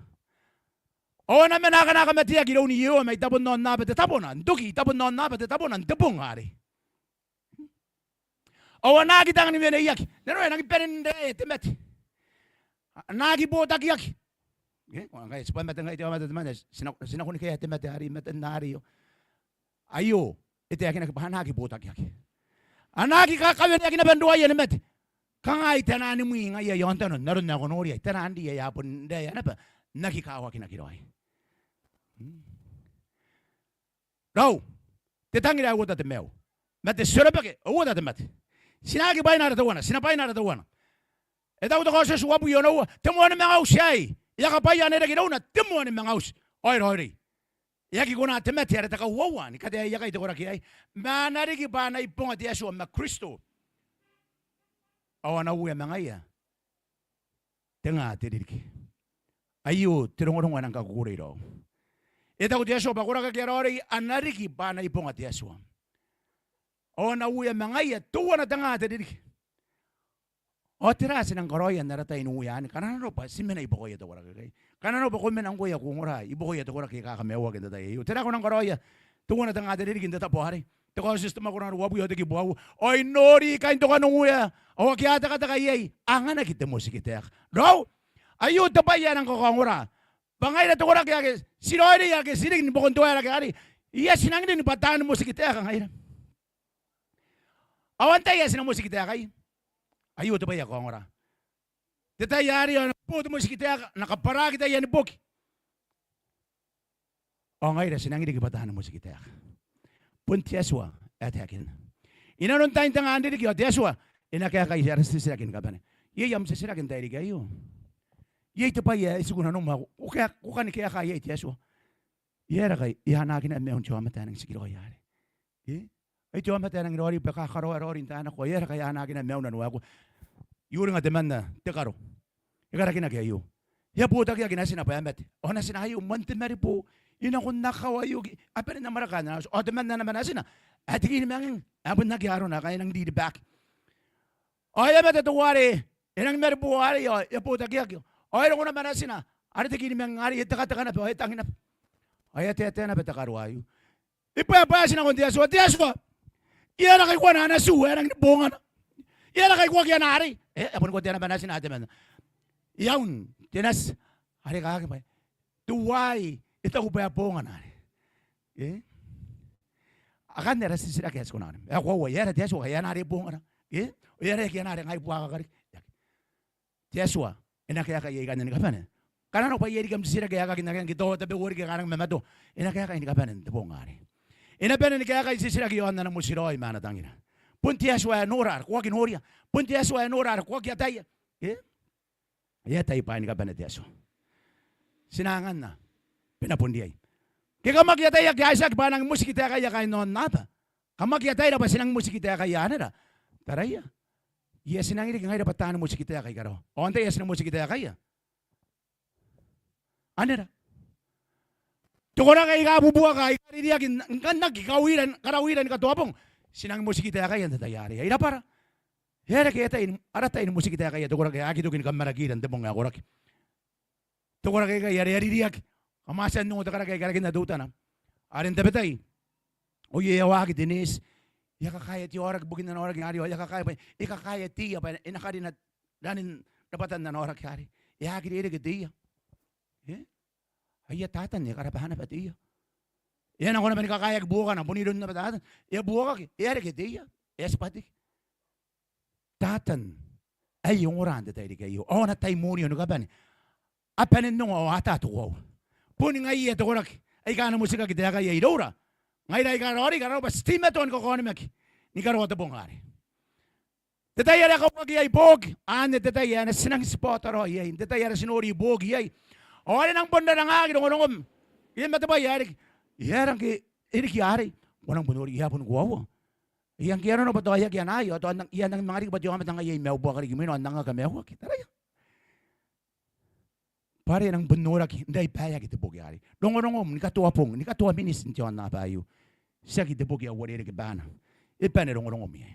[SPEAKER 3] O naman nakakamatiya gilaw ni iyo may tapon noon na pati tapo na. Duki tapon noon na pati tapo na. Tapong hari. O nakita ni mena yak. Nero nang perende temet. Nagi botak yak. Okay, sepan matang ito teman. Sinako ni kaya temet hari matan hari yo. Ayo, ito yak nagi botak yak. Anagi kakawin yak na bandua yan met. Kangay tanani mo ngay yon tanon. Naron na ko nori tanandi ya yapon day ana pa. Nakikawa kinakiroi. Raw. Tetangira ko ta temeo. Mate surabake. O ta temet. Sinagi bay na ratawana, sinapay na ratawana. Ito ko sa suwapo yun, temuan na mga usay. Yakapaya nere girauna timo ni mangaus. Oi. Yaki kuna temeti ara taka wawa ni kate yaka ite kora kiai. Manari ki bana iponga ti Yeshua ma Kristo. Awana uya mangaya. Tenga tiririki. Ayo tirongorongo nang kakukuriro. Ita ko ti Yeshua bakura ka kirori anari ki bana iponga ti Yeshua. Awana uya mangaya tuwa na tenga tiririki. O tira sinang koroyan narata inuyan kanano pa simena ipokoya to kora kai. Kanano pa komen ang kuya kungora ipokoya to kora kay kakamewa kita tayo. Tira ko nang koroya tuwa na tenga tiririki ndata pohari. Teko sistema ko na wabu yote ki buawu. Oy nori kain to kanunguya. O kiata kata kayay. Angana kita musikitek. No? Ayo tapaya nang kokongora. Bangay na to kora kaya sinoy ya ke sinig ni bokon to ara kaya. Iya sinang ni patan musikitek ang ayra. Awantay ya sinang musikitek kay. Ayo tapaya kokongora. Detayari ang puto musikitek nakapara kita yan boki. O ngayra sinang ni patan musikitek. Punti Yeshua atakin. Inanon tayo tangan diri kyo Yeshua. Ina kaya kay sirakin ka ba? Yam sa sirakin tayo kayo. Yay to pa ya isuguna no ma. Kukan kaya kaya Yeshua. Yera kay ihanakin na meon choma tanang sigiro yari. Ay choma tanang rori pa ka karo rori tana ko yera kay hanakin na meon no ako. Yuri nga demanda te karo. Igara kina kayo. Ya puta kaya ginasin na pa yamet. Ona sinayo mantemari po. Ina ko nakawayo. Apa na marakana. O teman na naman asina. At tingin naman abon nagyaro na kaya nang di back. O yamet ito wari. Inang meron po wari. O puta kaya. O ito ko naman asina. Ano tingin naman ngari. Itakataka na po. Itangin na. O yate na betakaruayo. Ipapasin ako Yeshua. Yeshua. Iyan na kay kwa na nasu. Iyan ang bunga na. Iyan na kay kwa kaya nari. Apon ko tiyan naman asina. Iyan. Tinas. Hari kakakip. Tuway. Ito ko pa po nga nari. Akan nera sisira kaya ko nari. Ako yera Yeshua kaya nari po nga na. Yera kaya nari ngay buwa ka kari. Yeshua. Ina kaya kaya ikan ka pa na. Kanano pa yeri kam sisira kaya kakinakan kito. Tabi wari kaya kanang memato. Ina kaya kaya ka pa na. Tapo nga nari. Ina pa na kaya kaya sisira kaya na ng musiroy manatangina. Punti Yeshua norar. Kuwa kinoria. Punti Yeshua norar. Kuwa kaya tayo. Tayo pa ka pa na Yeshua. Sinangan na. Pinapundiay. Kaya kamagyatay agyasak ba ng musikita kaya kayo noon na ba? Kamagyatay na ba sinang musikita kaya na? Taraya. Yes, sinang hindi ngayon dapat tahan musikita kaya karo. O ante yes na musikita kaya. Ano na? Tukura kaya ikabubuha kaya karidiyakin karawiran katuapong sinang musikita kaya natayari. Ay na para. Hera kaya tayo aratayin musikita kaya tukura kaya akitukin kamaragiran tepong nga kurak. Tukura kaya yari-yaridiyak. Kamasan nung utakara kay karagin na duta na. Arin tabetay. O yewagi dinis. Yakakaya ti orak bugin na orak ngari. Yakakaya pa. Ikakaya tiya pa. Inakari na danin napatan na orak kari. Yaki di iri tiya. Ay tatan niya karapahan na pa tiya. Yan ako naman ikakaya buka na. Punidon na patatan. Buka ki. Iri tiya. Patik. Tatan. Ay yung oran tayo di kayo. O na tayo muni ano ka ba ni. Apanin nung o atatuwaw. Puni ngai ito korak ay kana musika kita kaya idora ngai dai karori karo ba stima ton ko kono maki ni karo to bongari detayara ko pagi ay bog ane detayara sinang spotaro ay detayara sinori bog ay ore nang bonda nang agi ngom yan mataba yari yarang ki iri ki ari wanang bonori yapon guawo yang kira no bato ay yan ayo to nang yan nang mangari ba diyo matang ay mew bokari gimino nang ga mew kita ra pare nang benurak hindi paya kita bogyari. Dongorongom ni katua pong ni katua minis ni John na payo. Siya kita bogya wari ke bana. Ipane dongorongom ye.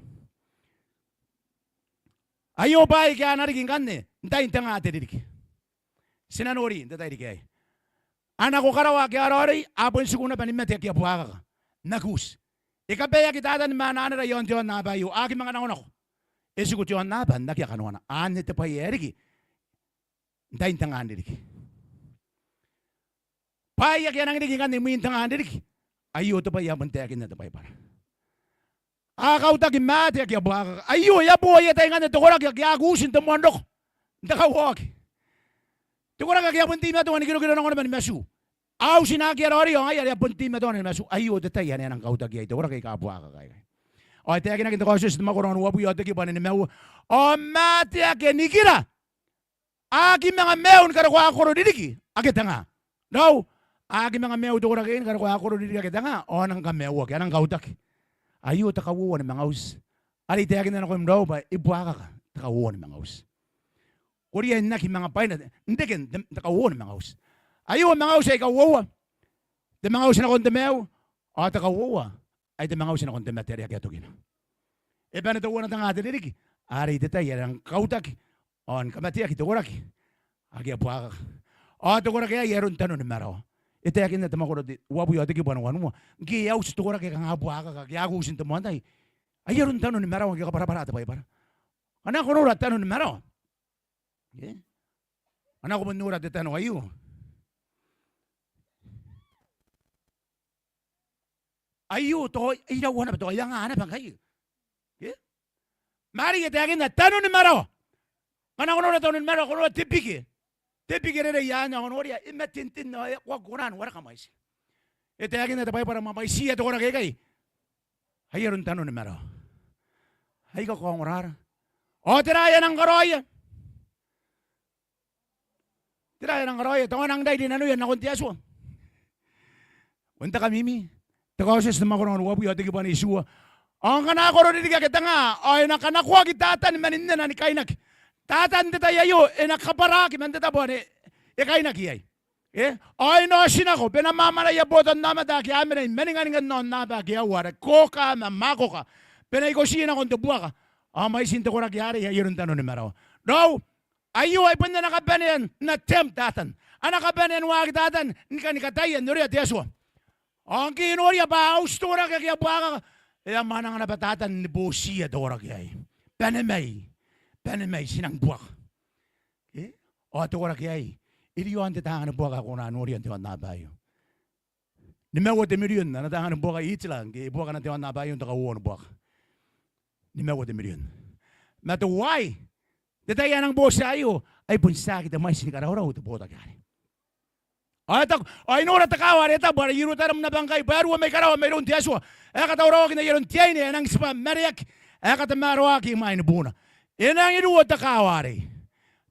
[SPEAKER 3] Ayo bay kaya narikin kanne. Nday tanga ate didik. Sinanori nday dikay. Anak ko karawa kaya rori apon siguna panimete kaya buhaga ka. Nakus. Ikapaya kita atan manana yon John na payo. Aki mga nangon ako. Esigo John na pan nakya kanwana. Ane te payeriki. Nday tangan didik. Payak yan ang dikikan ni min tangan didik. Ayo to pa yaman tekin na to pay para. Akaw ta kimate kya ba. Ayo ya boy ta ngan to korak kya agusin to mondok. Ndakawak. To korak kya punti ma to ni kilo nang naman mesu. Aw sinaki rori yung ay punti ma to ni mesu. Ayo to ta yan ang kauta kya to korak kay kapwa ka kay. O tekin na kinto ko sus makoron wabu yo to ki panin mew. O mate kya nikira. Agi mga meon kada ko akoro didiki. Agita nga. No. Agi mga meo to korakin kada ko akoro didiki agita nga. O nang kamewa kaya nang kautak. Ayo takawuwa ni mga us. Ali tayakin na ko mdaw ba ibuaka ka. Takawuwa ni mga us. Korea na ki mga pain na hindi kin takawuwa ni mga us. Ayo mga us ay kawuwa. De mga us na kon temeo. O takawuwa. Ay de mga us na kon temateri kaya to gina. E pa na to wana tanga didiki. Ari detay yang kautak. On kamatia ki togoraki. Agi apuaka. O togoraki ay yeron tano ni maraw. Ite akin na tamakoro di wabu yo tiki banu wanu. Gi yaw si togoraki kang apuaka ka yagu sin tamo antai. Ay yeron tano ni maraw gi ka para ta para. Ana ko nura tano ni maraw. Ana ko nura de tano ayu. Ayu to ira wana to yang ana bang kayu. Mari ite akin na tano ni maraw. Kana kono na tonin mero kono tipiki. Tipiki re ya nya kono ria imetintin na wa gonan wara kamais. Ete agin na tabay para mamaisi ato kono kay. Hayeron tano ni mero. Hay ko ngorar. O tiraya ng karoya. Tiraya ng karoya to nang dai din ano yan na kontiaso. Unta kamimi. Tagawses na makono wabu yo tigi ban isu. Ang kana kono di kita nga ay nakanakwa kitatan maninna na ni kainak. Tatan dita yayo enakaparaki man dita bone e kainak yai. Ay no sinako pinamamala ya botan namata ki amene meningan non naba ki awara koka na makoka. Penay ko sina kon tubuaka. May sinto ko nagyari yayon tano ni maraw. No, ayo ay panda nakabanen na tempt tatan. Anakabanen wag tatan ni katayan nuri at yaswa. Ang kinurya ba austura kaya buaka. E manang na batatan ni busiya dora kay. Penemay sinang buak. O to kora kay. Iliyon te tangan buak ako na nuriyan te nabayo. Ni mewa te milyon na tangan buak itlang ke buak na te nabayo ta kawon buak. Ni mewa te milyon. Na to why? Detayan ang boss ayo ay punsa kita may sinikaraw to bota kay. Ay nora takawa reta bara yiro taram na bangkay baru may karawa mayroon tiaswa. Katawraw kina yeron tiyay ni anang spa mariak. Katamarawa ki may nabuna. Inang iruwa takawari.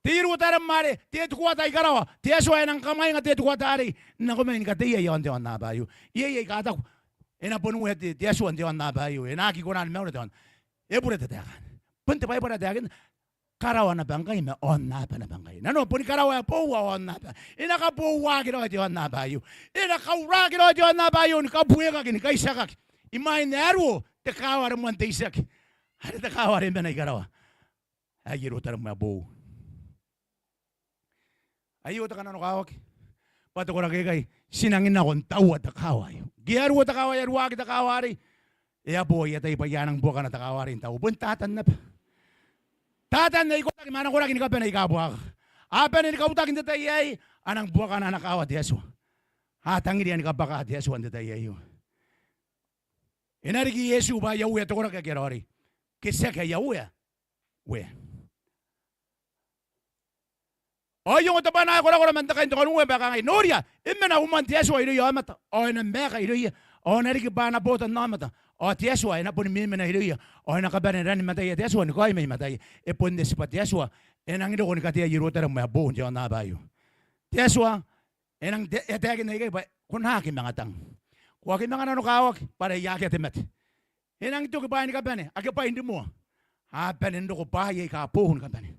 [SPEAKER 3] Tiru taram mare, tetu kuata ikarawa. Tieso ay nang kamay nga tetu kuata ari. Nakumain ka tiya yon tiwan nabayo. Iye kata ko. Ina punu eti tieso an tiwan nabayo. Ina ki kunan meron tiwan. Epure tetakan. Punta pa para takan. Karawa na bangkay me on na pa na bangkay. Nano puni karawa po on na pa. Ina ka po wa kino tiwan nabayo. Ina ka ura kino tiwan nabayo. Ni ka buye ka kini kaisakak. Imay nero takawar mo antaisak. Hari takawar imay karawa. Ayiro taram mabo. Ayo ta kanano kawak. Pato ko kay sinangin na kon tawa ta kaway. Giaru ta kaway arwa kita kawari. Ya boy ya tay payanang buka na ta kawarin tao. Buntatan na pa. Tatan na iko ta manang ko ra kini ka pa na ikabuak. Apa ni ka utak inta tay anang buka na nakawa ti Yesu. Hatang irian ka baka ti Yesu anda tay ayo. Inari ki Yesu ba yawu ya to ko ra kerori. Kisa ka yawu ya. We. O yung ito pa na ako na manta kayo kanunga baka ngay Noria imena umantiaso ay ilo amata o na meka ilo o na riki ba na botan namata o tiaso ay na pun mimena ilo o na kabanen ran matay tiaso ni ko ay may matay e punde si patiaso e nang ilo ko ni katia yiruta ra mabo diyan na bayo tiaso e nang etagin na ikay kun haki mga tang ko akin mga nano kawak para yaki temet e nang ito ba ni kabane aga pa hindi mo ha penindo ko pa yay ka pohon kabane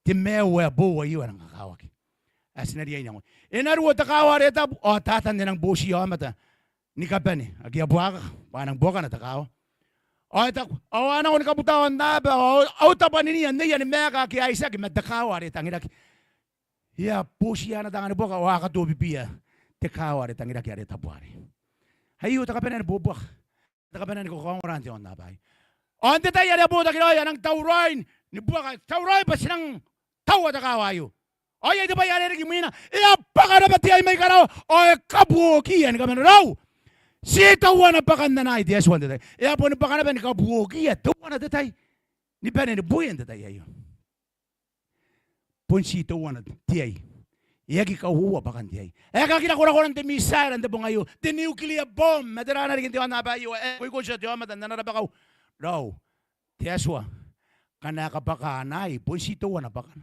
[SPEAKER 3] Timewa buwa yu ang kakawak. Asinariya niya ko. Inaruwa takawar eta o tatan din ang busi yo amata. Ni kapani agia buaka panang buka na takaw. O eta o ana ko nikabutawan na ba o tapan niya niya ni meka ki Isaac medakawar eta ngidak. Ya busi ana tangan buka wa ka tubi pia. Takawar eta ngidak ya eta buari. Hayu takapena bubuak. Takapena ko kongrante on na bay. On deta ya buta kinoya nang tawrain ni buka tawrain pa sinang tawa ta kawayo. Oye ito ba yan rin kimina? Iapaka na pati ay may karaw. Oye kabuokiyan kami na raw. Si tawa na pakan na na iti aswan tatay. Iapo na pakan na pa ni kabuokiyan. Tawa na tatay. Ni pa na buyan tatay ayo. Pun si tawa na tiyay. Iagi kahuwa pakan tiyay. Kakina ko ng timisay ang tabong ayo. The nuclear bomb. Madara na rin tiwa na ba ayo. Kuy ko siya tiwa matan na narabakaw. Raw. Tiyaswa. Kanaka pakanay. Pun si tawa na pakan.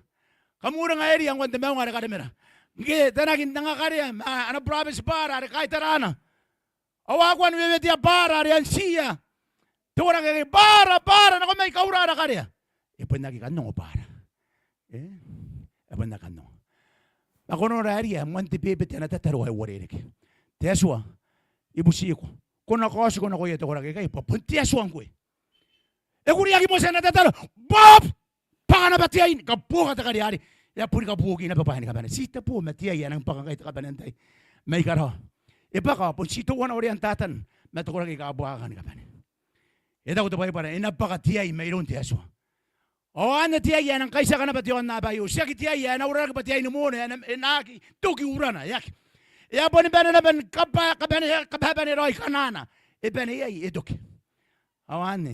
[SPEAKER 3] Kamura nga area ang wante mga kademera. Nge tanagin nga kariya ana province para kay tarana. Awakwan wewetia para ari ansia. Tora kay para na ko may kaurara kariya. Ipon nagi kanong para. Ipon na kanong. Ako no area wante pepet na tataro ay warek. Teswa ibusiko. Kuna kosi kuna ko yeto kora kay papuntiaswan ko. Kuriaki mo sa natatalo. Bob! Pangana ba tiyain? Kabuka ta kari hari. Ya puri kabuki na papahin ka ba? Sita po matiyay ang pangangkait ka ba nantay. May karo. Iba ka po sito wana orientatan. Matukura kay kabukakan ka ba? Ito ko tapay para inapakatiyay mayroon tiyaso. O ano tiyay yan ang kaysa ka na batiyon na bayo. Siya kitiyay yan. Aura ka batiyay no muna. Enaki. Tuki urana. Yak. Ya po ni Bana naman kababa ni Roy kanana. Iba niya idok. Awan ni.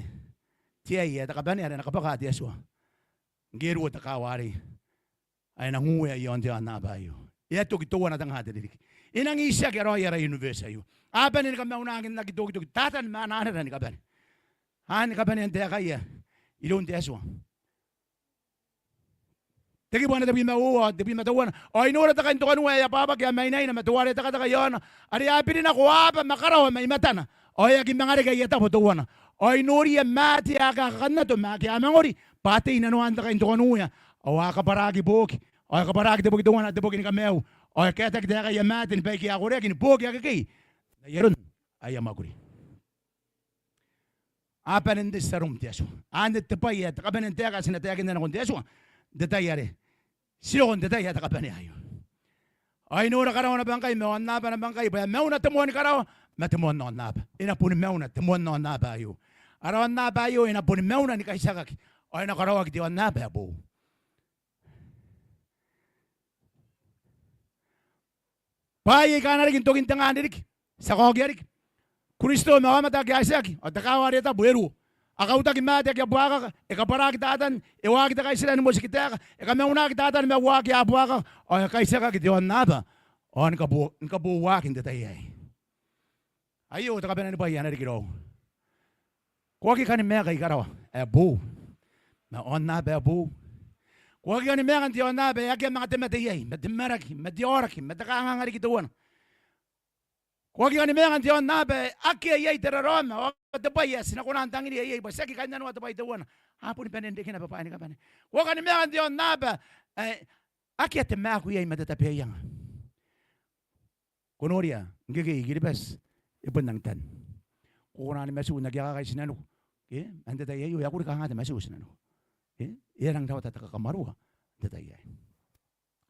[SPEAKER 3] Tiyay ya kabanea na kapakati aswa. Ngeru ta kawari. Ay nanguya yon ti anabayo. Ito kituwa na tanghati didik. Inang isya kero yara university. Aban ni kami unangin na gidog tatan manana ni kaban. Han kaban ente kaya. Ilon ti aswa. Tegi buwan na tabi mauwa, tabi matawan. Ay nura ta kanto kanwa ya papa kaya may nay na matuwari ta kata kayon. Ari apin na kuha pa makaraw may matana. Ay aging mga regaya ta putuwan. Ay nuri ya mati aga kanna to maki amangori. Pati inanuan ta kanto kanwa. Awa ka paragi boki. Ay ka paragi de boki tuwan at de boki ni kameo. Ay kaya ta kaya ya mati ni peki akore kin boki aga kay. Yeron ay amaguri. Apan indi sarum tiaso. Ande tepay ya kaban ente aga sinatayakin na kon tiaso. Detayare. Sino kon detay ta kabanea ayo. Ay nura karaw na bangkay mo na ba na bangkay ba mo na tumuan karaw. Matimuan na naba. Inapunin mo na timuan na naba ayo. Arawan na ba ayo inapunin mo na ni kaisakak. Ay nakarawag diwan na ba po. Pay ka na rin tugin tangan dik. Sa kogyarik. Kristo makamata kaysak. O takawari ta buero. Akaw ta kimate kya buaka. Ikaparaki tatan. Iwagi ta kay sila ni musikita. Ikamauna kitatan may wagi abuaka. O kaisakak diwan na ba. O nikabuwakin detayay. Ayo, taka benar ba yan ari kiro. Kuwagi ka ni meka ikaraw. Bu. Na on na be bu. Kuwagi ka ni meka ti on na be yakya mga tematiyay. Matimaraki, matioraki, matakanga ari kituwan. Kuwagi ka ni meka ti on na be aki ayay teraron. O tabay sinakunan tangin ayay basaki kanya no tabay tuwan. Hapon penende kina papain ka bane. Kuwagi ka ni meka ti on na be aki atemaku ayay matatapiyang. Konoria, ngigi giribas. Ibon ng tan. Kukunan ni Mesu, nagyaka kay sinano. Anda tayo, yakuri ka nga na Mesu sinano. Yan ang daw tatakakamaruha. Anda tayo.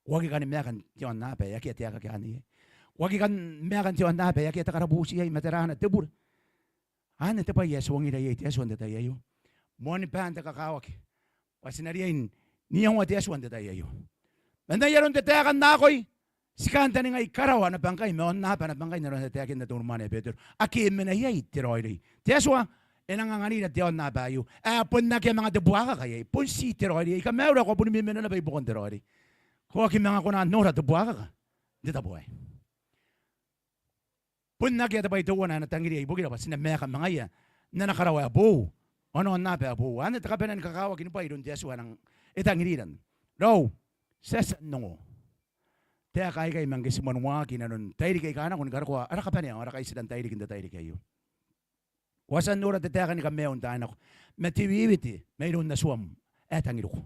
[SPEAKER 3] Wagi ka ni Mekan, tiyon na pa, yaki at yaka kaya niya. Wagi ka Mekan, tiyon na pa, yaki at karabusi ay matarahan at tibur. Ano ito pa, yes, wangi na yay, tiyaso, anda tayo. Moni pa, anda kakawak. Pasinariyain, niyang wat tiyaso, anda tayo. Anda yaron tatayakan na ako'y. Sikanta ni ngay karawa na bangkay, meon na pa na bangkay na ron sa tiyakin na turman e Pedro. Aki menayay tiroiday. Tiyaswa, enangangani na tiyon na bayo. Pun na kaya mga debuaka kaya, pun si tiroiday. Ika meron ako pun mimena na ba ibukon tiroiday. Kung aki mga kuna nora debuaka ka, di tabuay. Pun na kaya tabay tuwa na natangiri ay bukira pa sinamaya ka mga iya na nakarawa abo. Ano na pa abo. Ano takapanan kakawag kinupay doon tiyaswa ng itangiriran. Raw, sesan nungo. Taya kay manggis manwa kinanon tayri kay kana kun garko ara ka pa niya ara kay sidan tayri kinda tayri kayo. Wasan nura te taya kan kameon tanak. Matiwiti mayroon na suwam etangiro ko.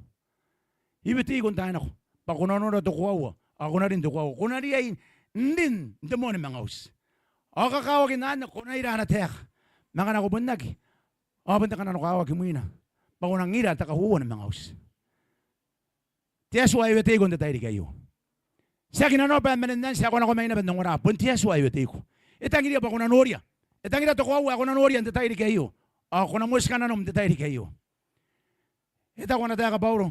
[SPEAKER 3] Ibiti kun tanak. Pa kunono na to kuwa. Ako na rin to kuwa. Kuna ri ay ndin demon mga us. Ako kakawagin na kuna ira na taya. Mga nakubunag. Abanta ka na nakawag mo ina. Pa kunang ira ta kahuwa ng mga us. Tiya suwa ibiti kun tayri kayo. Sa kinano pa manan siya ako na kumain na bandong ora. Puntiya suwa iwete ko. Itangiri pa ko na noria. Itangiri to ko ako na noria detay kayo. Ako na muska na nom detay kayo. Ita ko na taga bauro.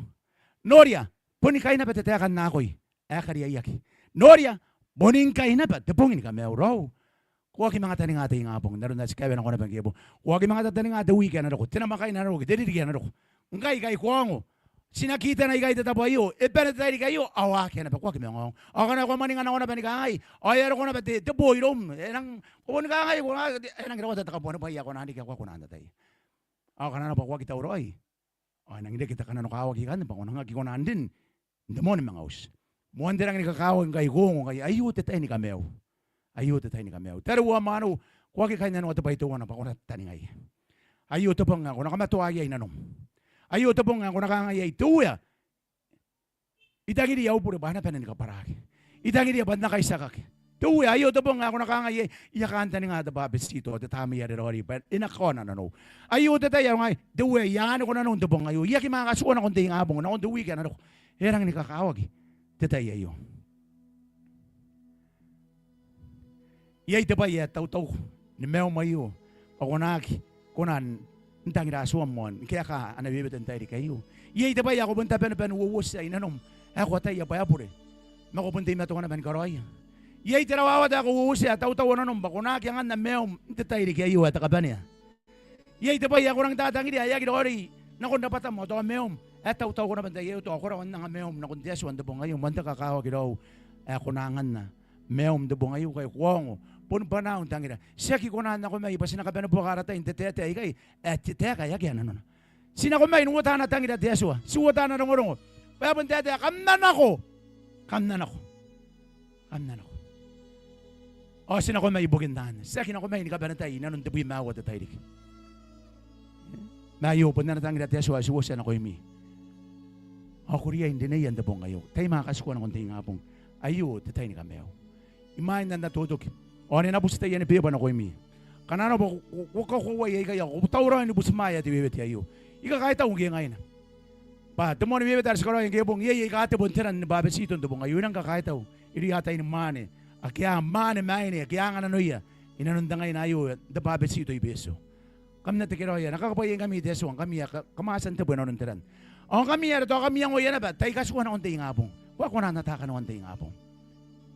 [SPEAKER 3] Noria, puni kay na patatakan na ako'y. Kariya yaki. Noria, boning kay na pat tepungin ka meuro. Kuwag mga taning ate nga pong naroon na si Kevin ako na bangkibo. Kuwag mga taning ate weekend na ako. Tinamakay na ako. Didirigan na ako. Ngay kay kuwango. Sinakita na ikay tatabayo, penetray kayo, awakin na pa, kuwag mo. Ako na kumaning ako na panikangay, ayero ko na pati, taboy rom, enang, kumanikangay, enang ginawa tatakabuan na pa, iya ko na, hindi ka kuwa na tayo. Ako na pa, kuwag kita uroy. Ay, nang hindi kita ka na nakawag ikan, pa ko na nga, kiko na andin, Ndamon mga us. Muandirang ni kakawang kay gong kay ayu tetay ni kameo. Ayu tetay ni kameo. Pero wa mano kwa kay nanu at bayto na pa ko taningay. Ayu to pang ako nakamatuay ay nanom. Ayu to pang ako nakangay tuya. Itagi di yaw puro bana pa ni kaparaki. Itagi di banda kay sakak. Tuya ayu to pang ako nakangay iyakanta ni nga da babes dito at tami ya rori pa inakona no. Ayu tetay yaw ngay tuya yan ko nanon to pang ayu. Iyaki mga kasuon akong ting abong na on the weekend ano. Herang ni kakawag. Tetay ayo. Iyay tebay ya tau ni meo mayo. Pakunaki kunan ntang rasuam mon kaya ka ana bibet entay kayo. Iyay tebay ako bunta pen wuwus ay nanom. Ako tay ya pure. Makupunti mato na ben karoy. Iyay tirawawad ako wuwus ya tau nanom pakunaki ang na meo tetay kayo at kabanea. Iyay tebay ako nang dadangi di ayagi dori. Nakon dapat mo to meom. Tau ko na banda yayo to ako rawan nga meom na kun deso ando ngayon banda kakawag daw ako nangan na meom do ngayon kay kuwango pun panahon tangira seki ko na ko may basi nakabeno po karata intete ay kay taeka yaki ano sina ko may nuwata na tangira deso suwata na ngorong pa banda ta kamnan ako o sina ko may bugindan seki na ko may nikabeno tay nanon debuy mawat tay dik mayo pun na tangira deso suwasa na ko mi ako riya hindi na yan dabong ngayon. Tayo makakasuko ng konti nga pong ayo, tatay ni kameo. Imahin na natudok. O ni nabus tayo ni Beba na ko imi. Kanano ba kukuha yay kayo. Kutawra ni busmaya ti Beba ti ayo. Ika kahit ang ngayon ngayon. Pa, tamo ni Beba tayo yung kibong yay kahit buntiran ni Babet Siton dabong ngayon. Yun ang kakahit ako. Iri hatay ni mane. Akya mane maine. Akya nga nanoya. Inanunda ngayon ayo. Da Babet Sito ibeso. Kami na tikiroya. Nakakapayin kami deso. Ang kami kamasan tabo na nuntiran. Ang kami yan, ito kami yung uyan na ba? Tayo kasuha na konti nga pong. Huwag ko na nataka na konti nga pong.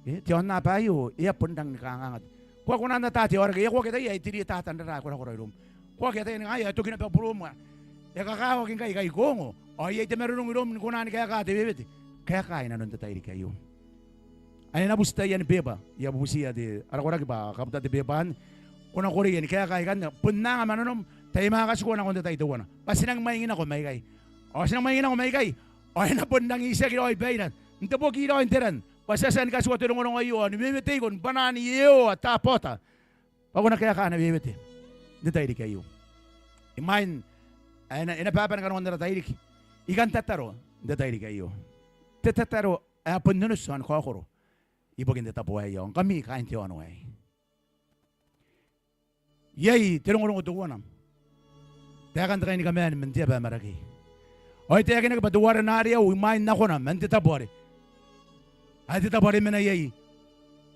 [SPEAKER 3] Tiyon na pa yun, iya pundang nakangangat. Huwag ko na natati, oras kaya huwag kita iya, itiri tatandara ko na ko rin. Huwag kita yung nga, ito kinapapuro mo. Iya kakawagin kayo, kayo gongo. O iya, ito meron ng rom, kunani kaya kati, bibit. Kaya kaya na nun tayo kayo. Ay nabusta yan, beba. Iya busiya di, arakorag ba, kaputa di bebahan. Kuna ko rin, kaya kaya kan, punna nga manunom, tayo makakasuha na konti tayo doon. Pasinang maingin ako, may kay. O sinang maingin ako may kay. O napon nang isa kilo ay bayan. Nito po kilo ay tiran. Pasasan ka suwa tulong ng ayo. Nibibiti kon banani iyo at tapota. Pag na kaya ka nabibiti. Dito tayo di kayo. Imahin. Ay napapa na kanuan na tayo di. Ikan tataro. Dito tayo di kayo. Tataro. Ay apon nunus ang kokoro. Ibagin dito po ay yung. Kami kain tiyo ano ay. Yay. Tulong ko tuwan. Tayakan tayo ni kami. Mandiya ba maraki. Oy tayo kina kapaduwara na ariya, umain na ko na, mandita bori. Ay tita bori mena yay.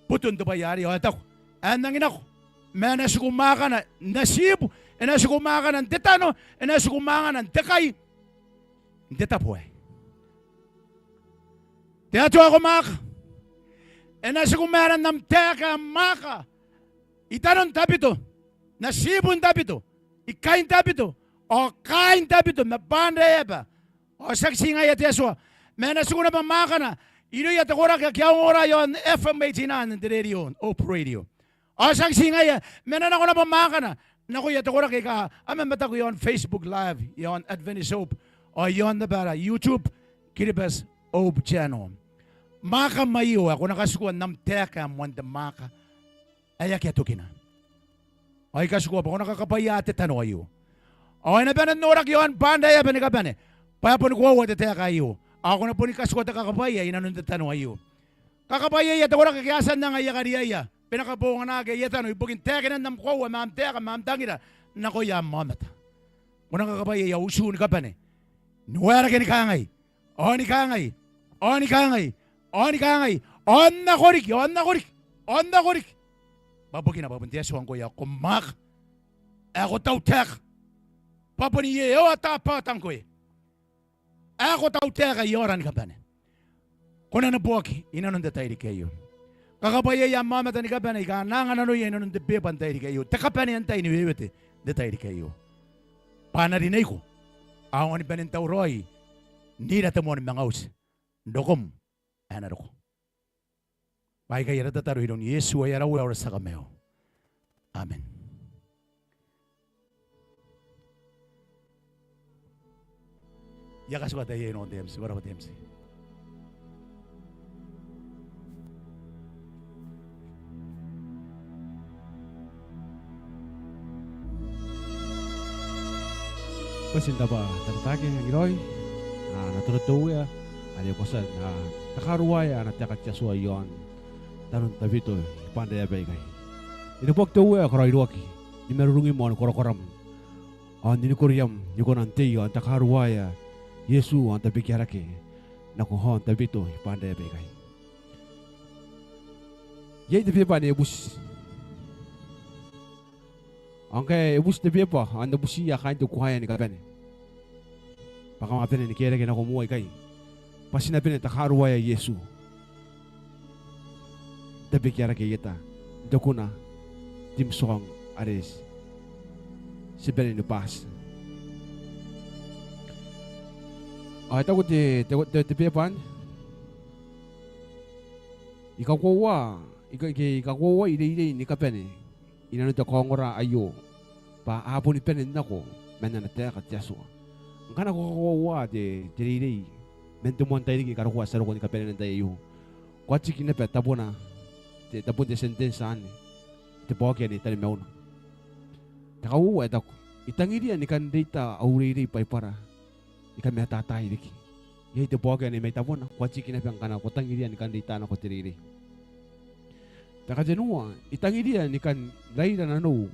[SPEAKER 3] Putun to pa yari, o atak. Anang ina ko. Mena sukumaka na, nasibo. Ena sukumaka ng titano, ena sukumaka ng tekay. Tita po eh. Tiyato ako maka. Ena sukumaka ng teka maka. Itanon tapito. Nasibon tapito. Ikain tapito. O kain tapito. Mabanda ba? O saksi nga yat yaswa. Mena suguna pa maka na. Ino yat akora kaya ora yon FM 89 ng radio. Op radio. O saksi nga yat. Mena na ko na pa maka na. Naku yat akora kaya ka. Amen mata ko yon Facebook Live. Yon Adventist Hope. O yon na para YouTube. Kiribas Hope Channel. Maka mayo. Ako nakasukuan ng teka mwanda maka. Ayak yato kina. Ay kasukuan pa. Ako nakakapayate tano ayo. O na ba norak yon. Banda ya ba ni kabane. Paya po nikuha at kayo. Ako na po ni kaswata kakapaya, inanundan ayo. Kakapaya, ito ko na kakiyasan na ngaya kariyaya. Pinakapo nga na kaya tanong, ibugin tekinan ng kuwa, maam teka, maam tangina. Nako ya mamata. Unang kakapaya, usun ka pa ni. Nuwara ka ni kangay. O ni kangay. O ni kangay. O ni kangay. On na korik. On na korik. On na korik. Babugin na babuntiasuan ko ya, kumak. Ako tau tek. Papaniye, o atapatang ko eh. Ako tau teka yoran ka ba ne? Kuna na buwaki, inanunda tayo di kayo. Kakapaya yung mama tani ka ba ne? Nangan ano yan, inanunda beban tayo di kayo. Takapani yan tayo ni bebete, di tayo di kayo. Panarinay ko, ako ni Benintao Roy, nila tamo ni mga aus. Dokom, anaro ko. May kaya natataro hilong Yesu ay araw sa kameo. Amen. Yakas ko tayo yun on DMC. Wala ko DMC.
[SPEAKER 1] Pasinda ba tatake ngiroi naturo ya ali kosa na takaruaya na taka sua yon tanun tabito pande ya begai ina pok ya koroi roki ni merungi mon korokoram on ni koryam ni konan te on takaruaya Yesu on tabikiarake na ko hon tabito pande ya begai ye de pepa ne bus angke bus de pepa anda busi ya kain tu kuhaya ni kabene baka mapene ni kere na ko muai kai pasina pene takaruaya Yesu tabikiarake yeta dokuna tim song ares sibele ni pas ay tago te pepan ikaw ko wa ide ni kapene inano to kongora ayo pa apo ni pene nako mena na teka tiasua kana ko wa de ide mento montai ki karo wa saro ko ni kapene na tayo ko chiki na pe tabona te tabon de sentensa ani te poke ni tali meuna takau eta itangiria ni kan data auriri pai para ikan me tatai diki ye te poke ni me tabona ko chiki na pe kana ko tangiria ni kan data na ko tiriri takajenua itangiria ni kan laira na no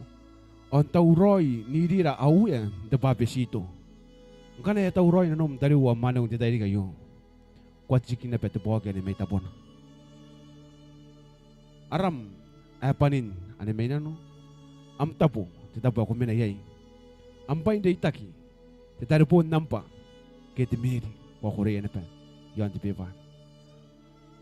[SPEAKER 1] on tauroi ni dira au ya de babesito kana ya tauroi na nom dari wa mana unte dari kayo ko chiki na pe te poke ni me tabona aram apanin ane may no am tapo titapo ako minayay am pa hindi itaki titaro po nampa kete miri ko korea na pa yon ti pipa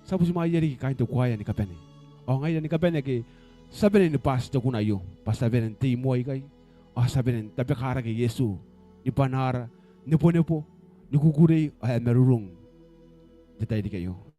[SPEAKER 1] sabu si mayari kain to kwaya ni kapene o ngayon ni kapene ki sabi ni pasto kuna yo pasabi ng timoy kay o sabi ng tabi kaaraki Yesu ni panara ni po ni kukurey ay merurong ditay di kayo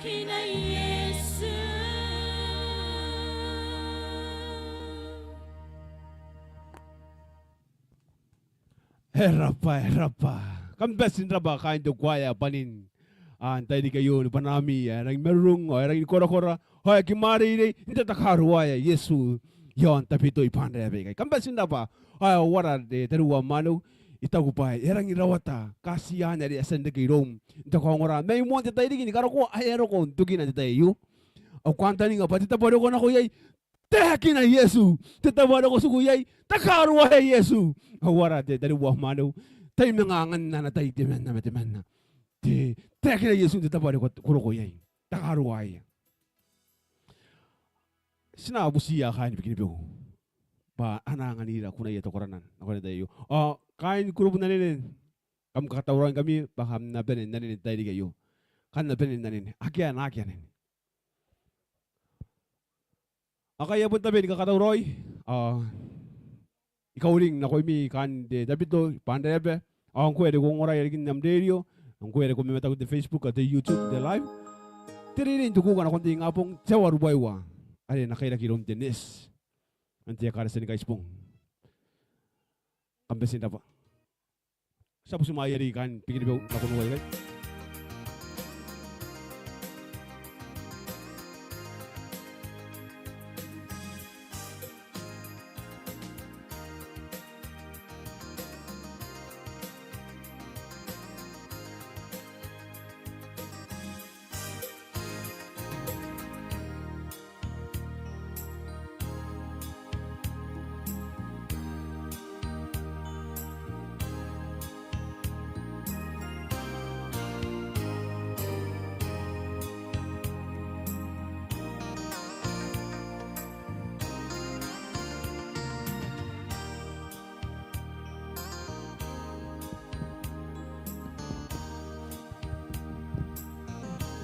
[SPEAKER 2] kina Yesu.
[SPEAKER 1] Herapa. Kambesin raba kain to kwaya panin. Antay di kayo ni panami rang merung o rang kora hoy kimari ni hindi takaruaya Yesu yon tapito ipanda kay kambesin raba ay wara de teruwa manu itagupai erang irawata kasihan dari asende kay rom into kongora may mo tay di ni karako ayero ko tugina tay yu o kwanta ni nga patita paro ko na ko yay tehakina Yesu tetabaro ko suguyay takaruaya Yesu wara de teruwa manu tay nangangan na tay timan na tekina Yesu te tabari ko ko yai takaruai sina busia kain bikin biu ba anangan ira kuna ya tokoranan ako na tayo kain kurup na ninin kam katawran kami baham na benin na ninin tayo kayo kan na benin na ninin akyan akaya pun tabi ka katawroy ikaw ring na ko mi kan de dabito pandebe ang kwede kong oray rin nam radio ang kuya ko may matagod sa Facebook at YouTube, the live. Tiririn tukukan akong tingin apong jawarubaywa. Ay, nakailakirom tinis. Ang tiya karasin ni Kaispong. Kambesin na pa. Sa po sumayari kan, pingin ba nakunuhay kayo?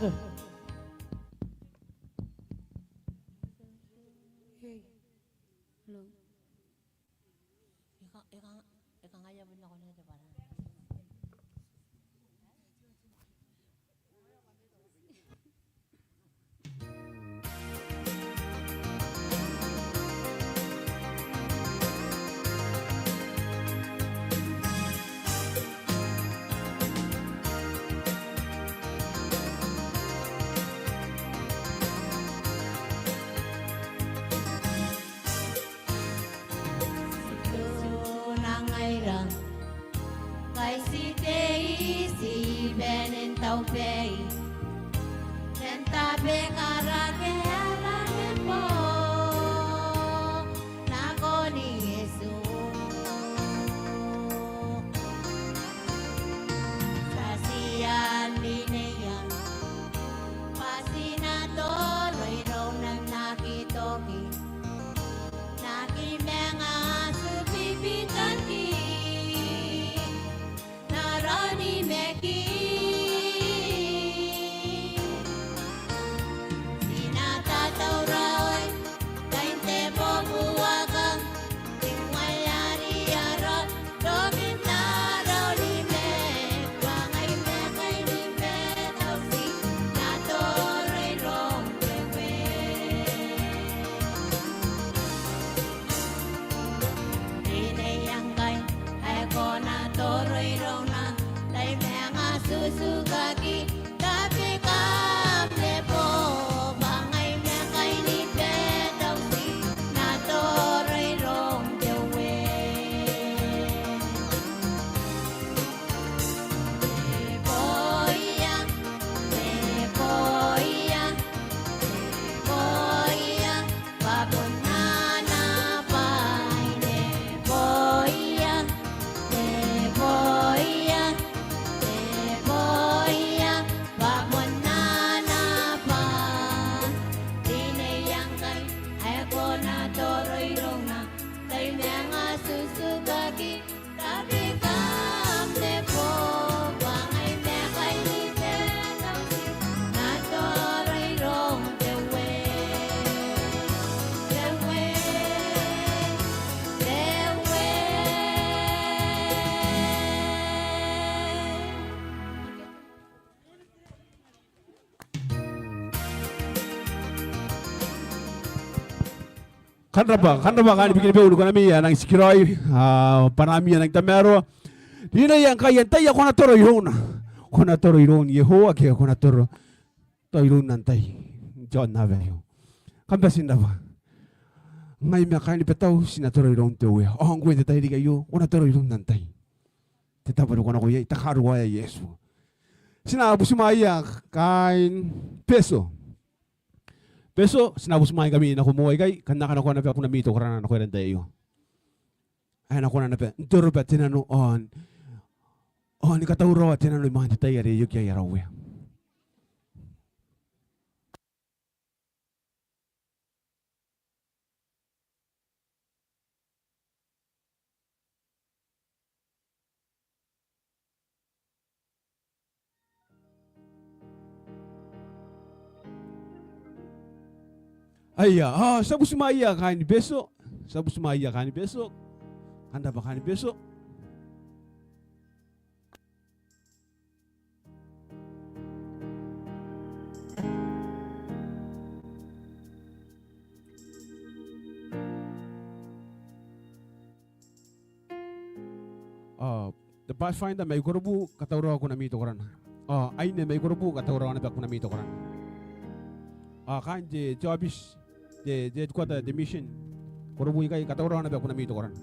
[SPEAKER 2] Hello. Ika nga yabon ako na ito para.
[SPEAKER 4] Kai si tei si benen tau pei Tenta be kaaraki po Nakon ni Yesu Sasiyan linayan Pasinatoroy raw ng nakitoki Nakimenga supipitan ki Narani meki Sinat
[SPEAKER 1] Kanra ba kan bikin beu kan mi nang sikiroi panami nang tamero. Dina yang kaya tay ako na toro irona. Ko na toro iron Yehowa ke ko na toro. To iron nantai. John na veyo. Kambasin na ba? Ngai me kain petau sinatoro iron te we. Oh ngwe te tai kayo ko na toro iron nantai. Te taparo ko na ko ye takaru wa Yesu. Sinabu sumaya kain peso. Peso, sinabos mga kami na kumuhay kay, kana ko na pa na mito karana na ko rin tayo. Ay na ko na pa, ndoro pa tinano on ni katawro at tinano mga tayo rin yung kaya rawe. Ay, sabos sumaya kain beso. Sabos sumaya kain beso. Handa ba kain beso? The Pathfinder may kurubu katawro ako na mito koran. Ay na may kurubu katawro na ba ako na mito koran. Kain je jobis je kwata the mission. Kurubu ikay katawro na ba ako na mito koran.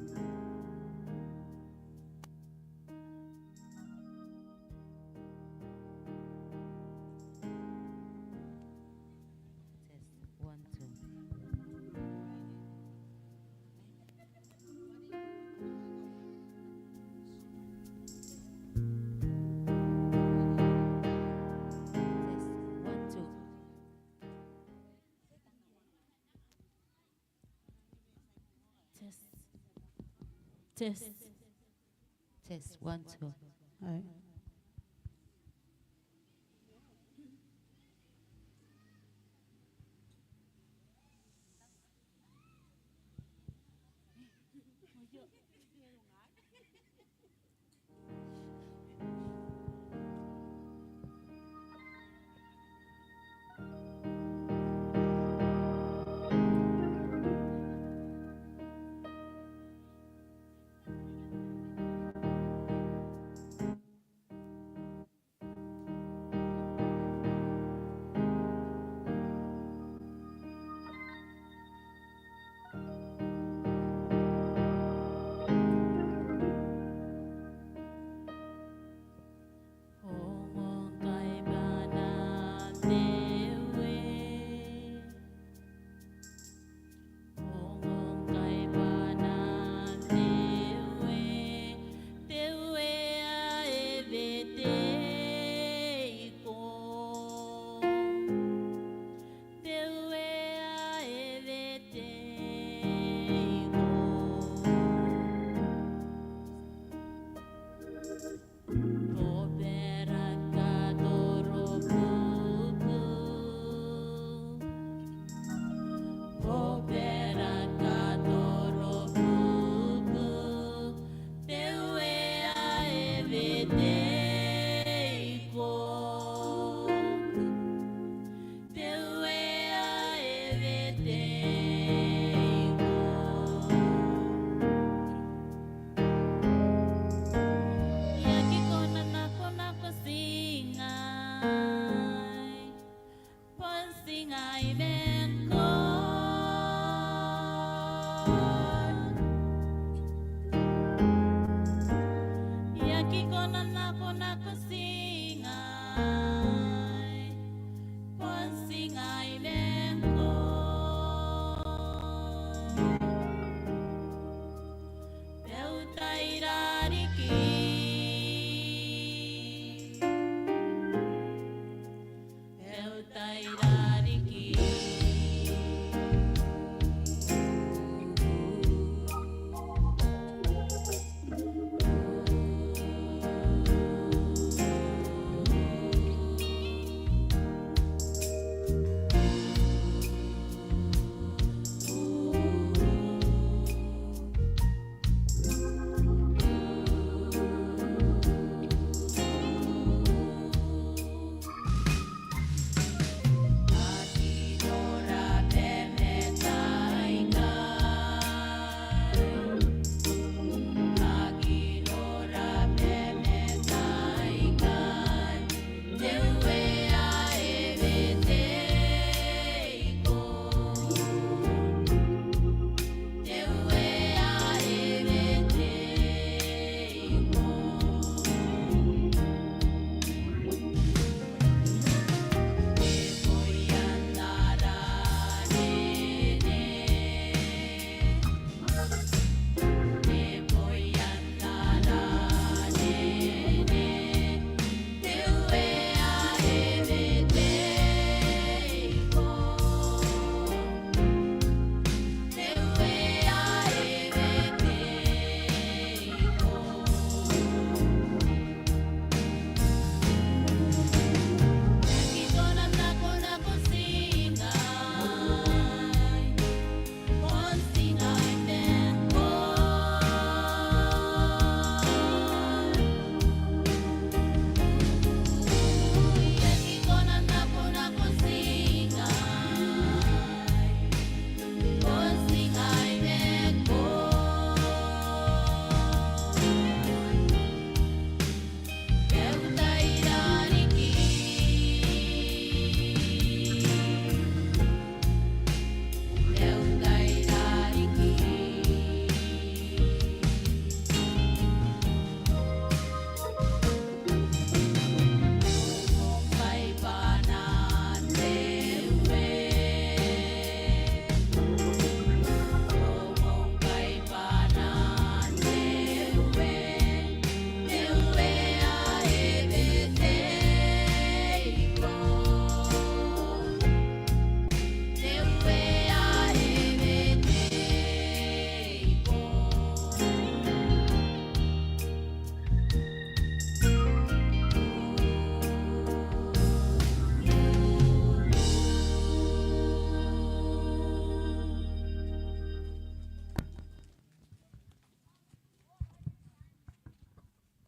[SPEAKER 2] Test 1, 2. Test 1, 2. Test. Test 1, 2.
[SPEAKER 5] Ay.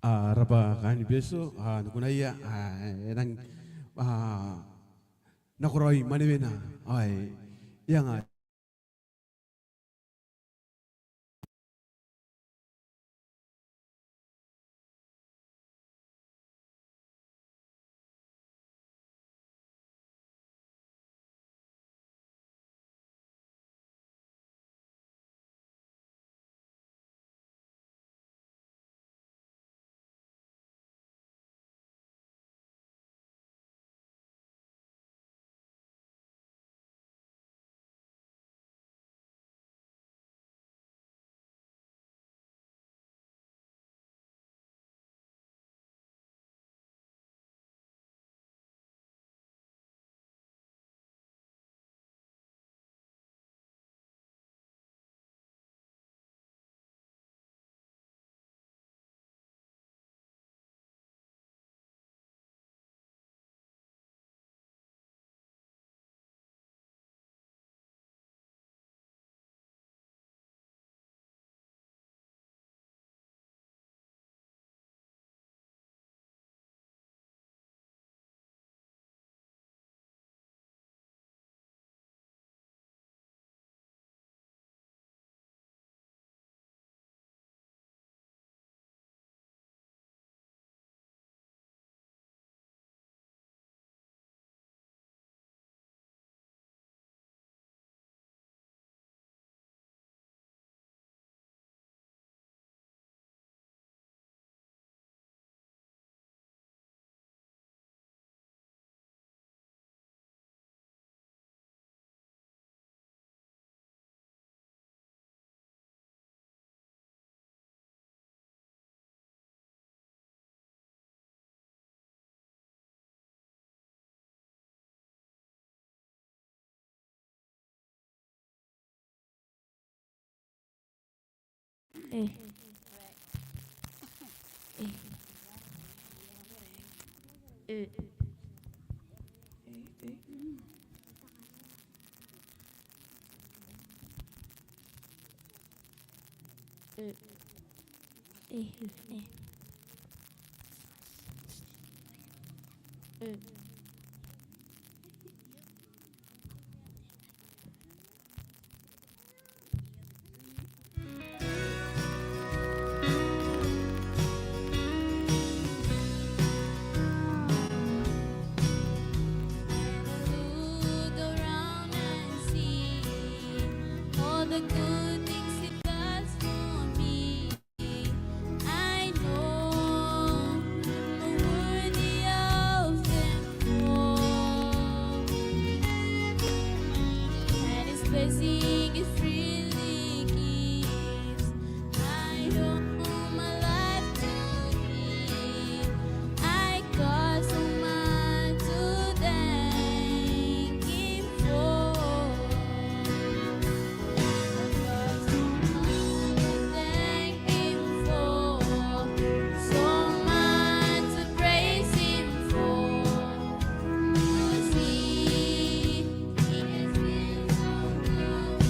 [SPEAKER 1] raba kani beso nukunaya enang nakuroi manewena ai yang
[SPEAKER 4] Eh, eh, eh, eh. Look around and see all the good things it does for me. I know I'm worthy of them all, and His blessing is freely gives. I owe my life to Him. I got so much to thank Him for. I got so much to thank Him for. So much to praise Him for. 'Cause He has been so good.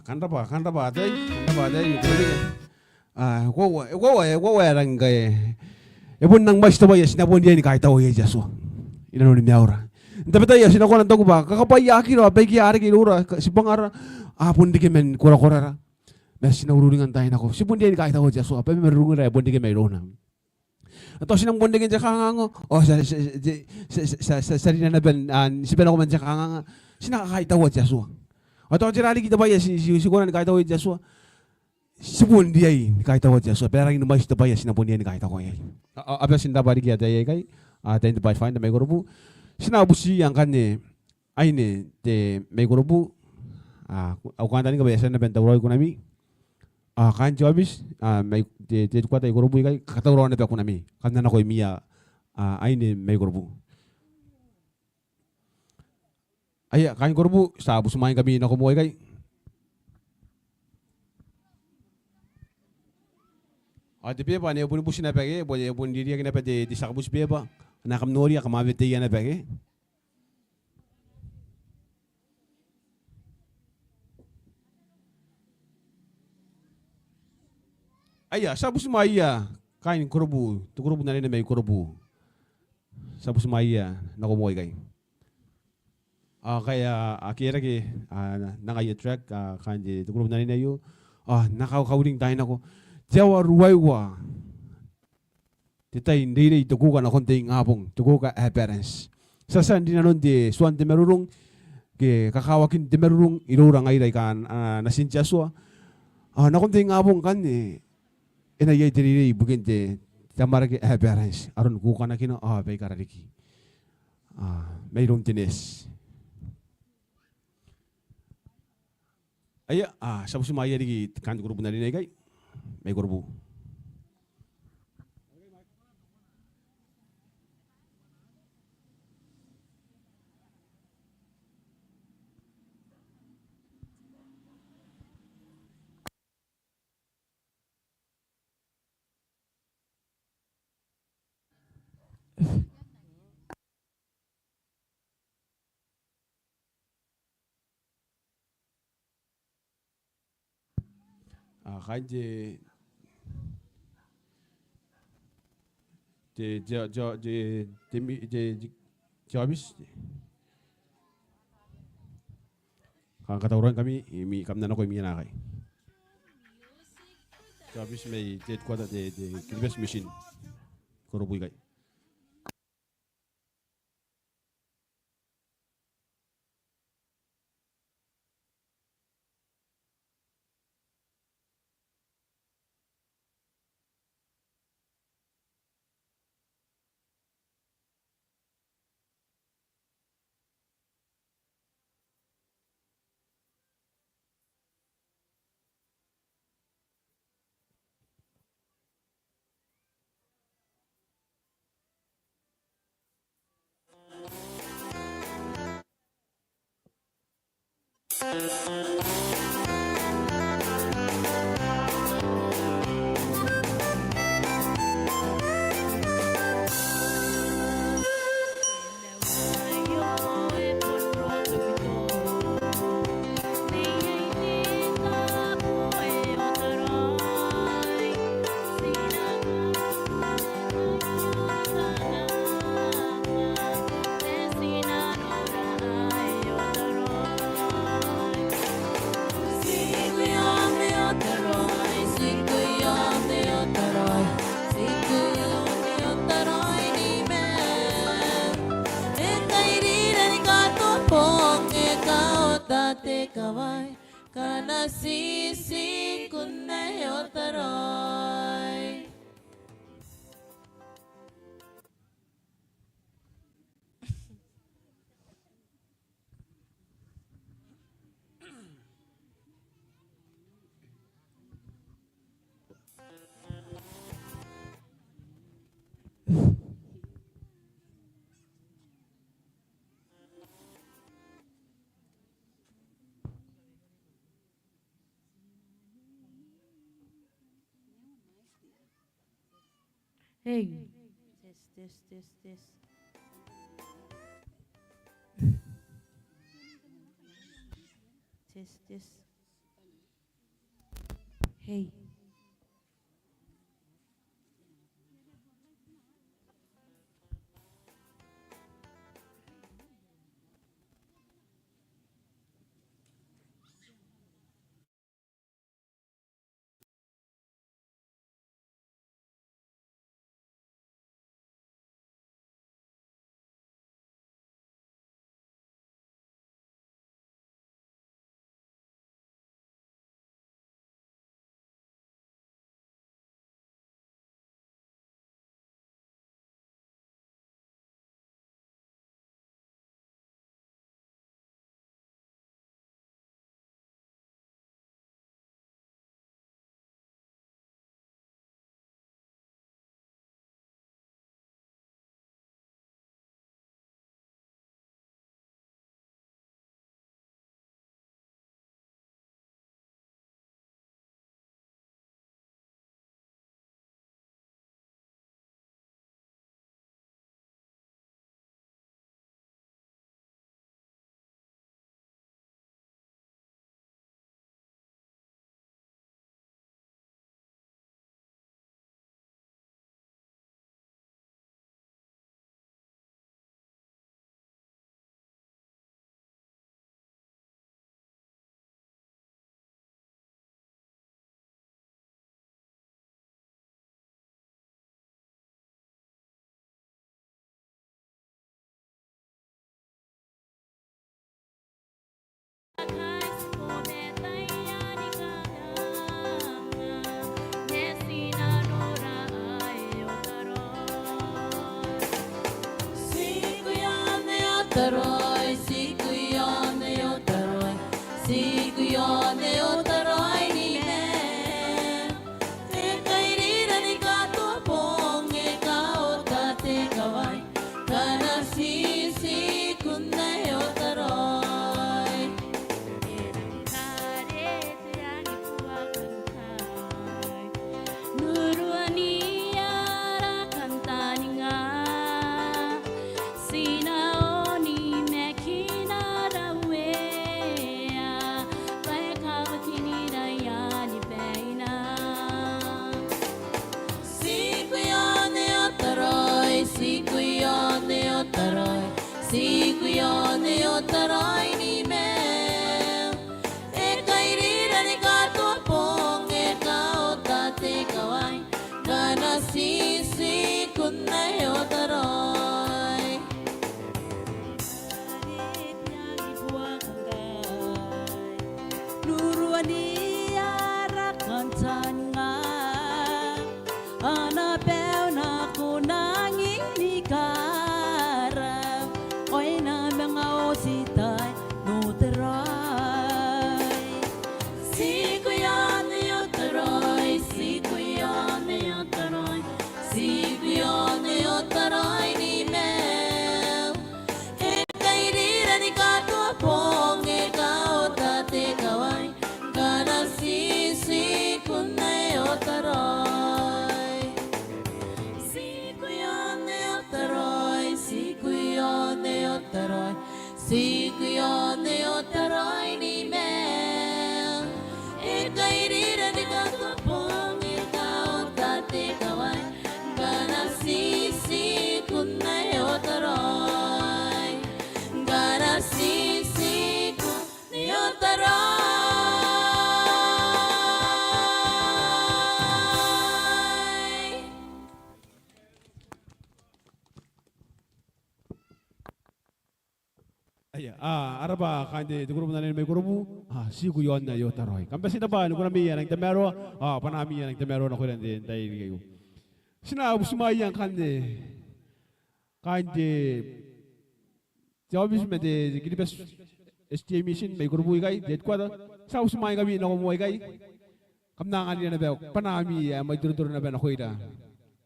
[SPEAKER 1] kanda ba tay, ko rang kay, ebon nang mas tawa yes na bon dia ni kahit tawa yes Yesu, inanon ni Maura. Tapi tayo yes na ko nanto ko ba, kakapaya kiro, apay kiyari kiro si pangar, pun di kemen kura ra, mas sinaurulingan tayo na ko, si pun dia ni kahit tawa Yesu, apay merungan ra, pun di kemen rona. Atau sinang pun di kemen kangang, sa na ben, si ben ako man kangang, sinakakahit tawa Yesu. Atau cerali kita bayar si koran kahit tawa Yesu. Sipun dia ini kahit tawa Yesu. Pero ang numay kita bayar sinapun dia ni kahit tawa Yesu. Abis sinda bari kaya tayo kay tayo ba find may grupo. Sinabusi ang kanya ay ne te may grupo. Ako kanta ni kabayasan na bentawroy ko nami. Kan jobis may te ko tayo grupo kay katawron na ko nami. Kanta na ko miya ay ne may grupo. Ay, kain grupo, sabo sumain kami na kumuhay kay. Di pa ne pun busin na pege, pun diri na pa di sakabus pa. Nakam nori akamawit tiya na pege. Ay, sabo sumaya. Kain grupo, tu grupo na rin na may grupo. Sabo sumaya na kumuhay kay. Kaya akira ki nangay-track kanji grupo na rin na yun. Nakakauling tayo na ko. Tiyawa ruwaywa. Titay hindi tuko ka na konting ngapong. Tuko ka appearance. Sasan din na nun di suwan di merurong kakawakin di merurong inurang ay kan nasintya suwa. Na konting ngapong kan inayay diri bugin di tamara ki appearance. Aron kuka na kina bay karariki. Mayroong tinis. Ay, sabi sumaya di kan grupo na rin ay kay. May grupo. Kanje jobis kan katawuran kami kam na ko imi na kay jobis may jet ko de kilbes machine kurubuy kay
[SPEAKER 4] Kawai karena sisi kunai otarai.
[SPEAKER 2] Hey. This. This. Hey.
[SPEAKER 4] Taroy, sikuyone yo taroy, sikuyone yo taroy ni me. Ekairira ni kato bong, ekao tate kawai, kana sisi kunna yo taroy.
[SPEAKER 5] Nuruania kantaninga sina
[SPEAKER 4] Sikuyone yo taroy, sikuyone yo taroy ni me. Ekairira ni kato bong, ekao tate kawai, kana sisi kunna yo taroy.
[SPEAKER 5] Nuruania rakantanga anapel na kunangin ni kara oy na mga ositay no teray.
[SPEAKER 4] Sikuyone yo taroy, sikuyone yo taroy, sikuyone yo taroy ni me. Ekairira ni kato bong, ekao tate kawai, kana sisi kunna yo taroy. Sikuyone yo taroy, sikuyone yo taroy, sikuyone yo taroy ni me. Ekairira ni kato bong, ekao tate kawai, kana sisi kunna yo taroy, kana sisi kunna yo taroy.
[SPEAKER 1] Aya, araba kande duguru na may grupo, sigo yon na yo taroy. Kampesin na ba, nung nami yan ang temero, panami yan ang temero na ko rin din tayo kayo. Sinabi sumayan kande, jawabis me de gilibes estimation may grupo ikay, dead kwa da, sa sumayan kami na kumuha ikay, kamnangan yan na ba, panami may duro na ba na ko ita,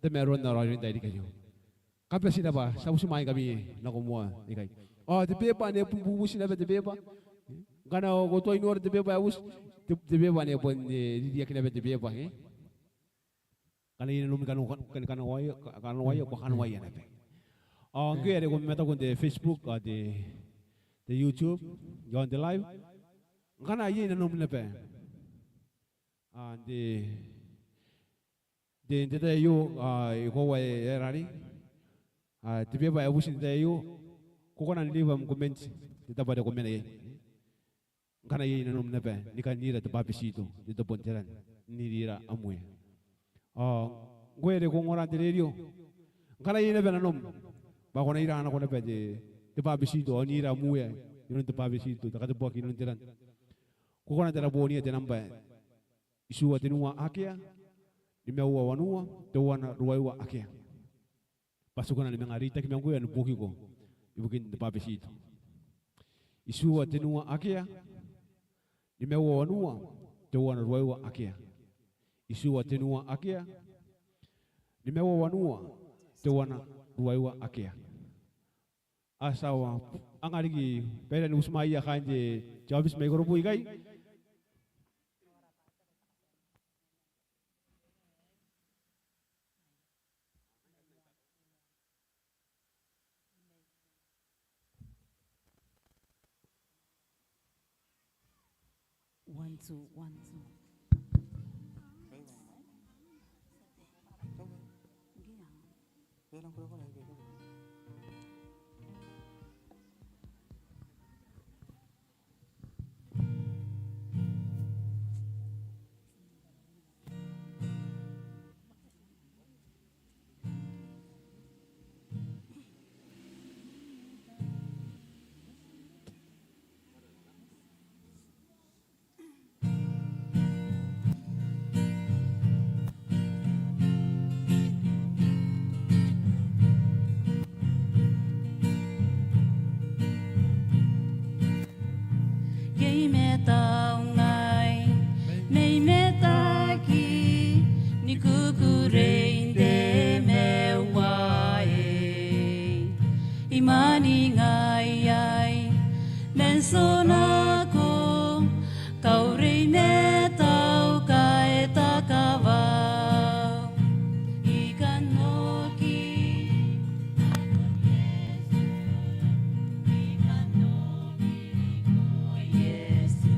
[SPEAKER 1] temero na rin tayo kayo. Kampesin na ba, sa sumayan kami na kumuha ikay. De beba ne bubusi na de beba. Gana go to inor de beba us de beba ne pon dia kina de beba he. Kana ina lum kan waya ko kan waya na be. Ngere go meta go de Facebook de YouTube, go on the live. Gana ina lum na be. de tayo iko wa erari tipe ba abusin tayo ko nan livam comment dita pada comment ay kana yi nanom na pa ni kanira te papisito dito ponteran ni dira amue gwere ko ngora tererio kana yi na pa nanom ba ko na ira na ko na pa te papisito ni ra amue yun te papisito ta ka te boki nun teran ko na tera boni te namba isu atenua akea di meua wanua te wana ruaiwa akea pasukana ni mengarita ki mengu ya nubuki ko ibukin te papisito isu atenua akea di meua wanua te wana ruaiwa akea isu atenua akea di meua wanua te wana ruaiwa akea asawa angarigi pera ni usmaya kanje jawabis mai gorobu ikai
[SPEAKER 5] One, two, one, two. Yei me tau ngai, nei me taki, ni kukurei de me wae. Imani ngai ai, mensona ko, kau rei ne tau kai takawa. Ikan noki, ikan noki ko Yesu.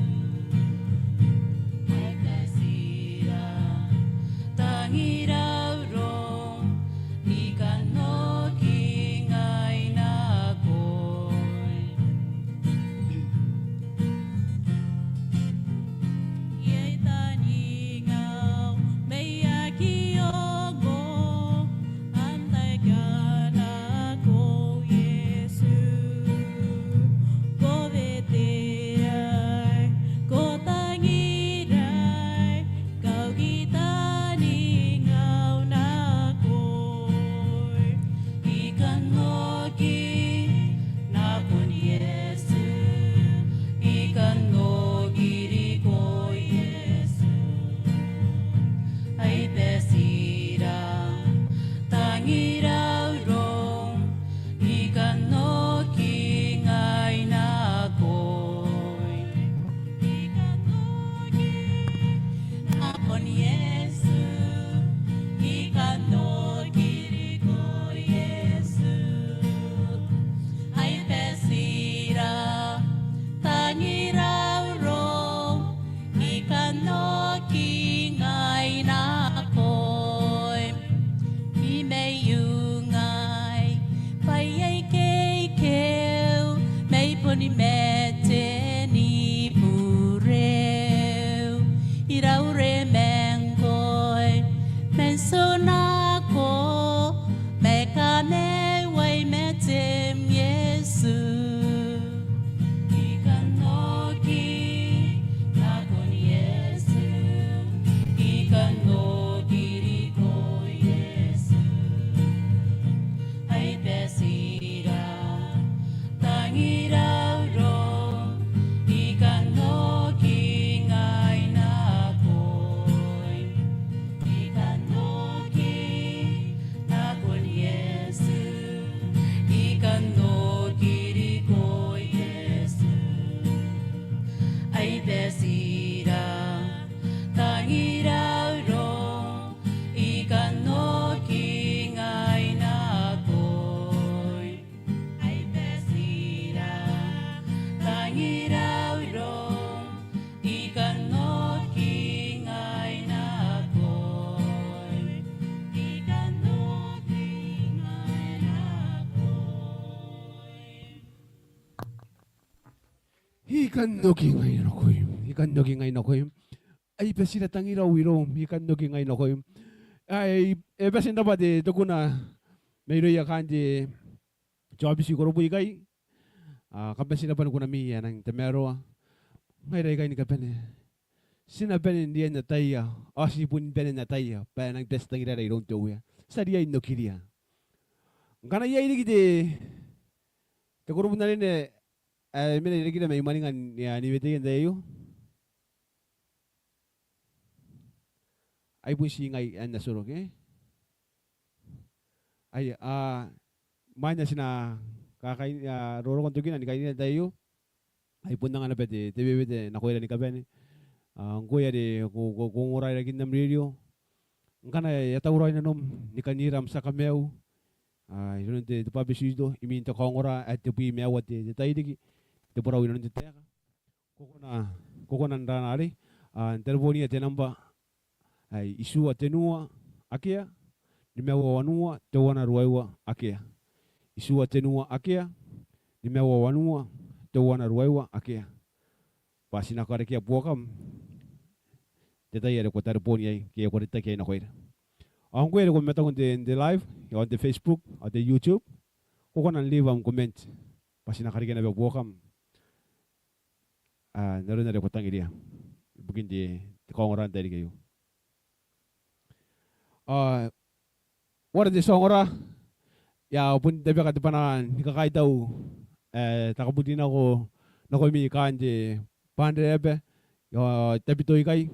[SPEAKER 1] ikan nogi ngayon ako yun. Ikan nogi ngayon ako yun. Ay, pasila tangiraw iro. Ikan nogi ngayon ako yun. Ay, basin dapat ito ko na mayroon yakan di job siguro po ikay. Kapasin na pa ko na miya ng temero. Mayroon ikay ni kapan eh. Sinaban niya na tayo. O sipun pa na tayo. Pa nang test ng ira irong tuwa. Sa diya ino kiriya. Kana iya ini kiti. Teguro po na rin eh. Mina ini kita may maningan ni betigan tayo. Ay po singay ang nasurok eh. Ay, manya sina kakain, roro kong tugin, kainin tayo. Ay po na nga na pwede, tibibit nakuha ni kapen. Ang kuya di, kung uray na ginam radio. Ang kana, yatauray na nom, ni kaniram sa kameo. Ay, yun di pabisido, iminta kong ura, at tipuy mewat di tayo di, di Borau yun di tayo. Kukunan ranari, terboni at tinamba. Ay isu atenua akia nimewa wanua te wana ruaiwa akia isu atenua akia nimewa wanua te wana ruaiwa akia pasina kare kia puakam te tai ere ko tar poni ai kia ko te kia na koira ang ko ere ko meta ko de live on the Facebook on the YouTube ko nan leave am comment pasina kare kia na puakam naru na ko tangiria bugin di ko ngoran tadi kayo. Wala di songora ya pun tabi ka depanan nikakay daw takabuti na ko mi kanje pandrebe yo tabi to ikay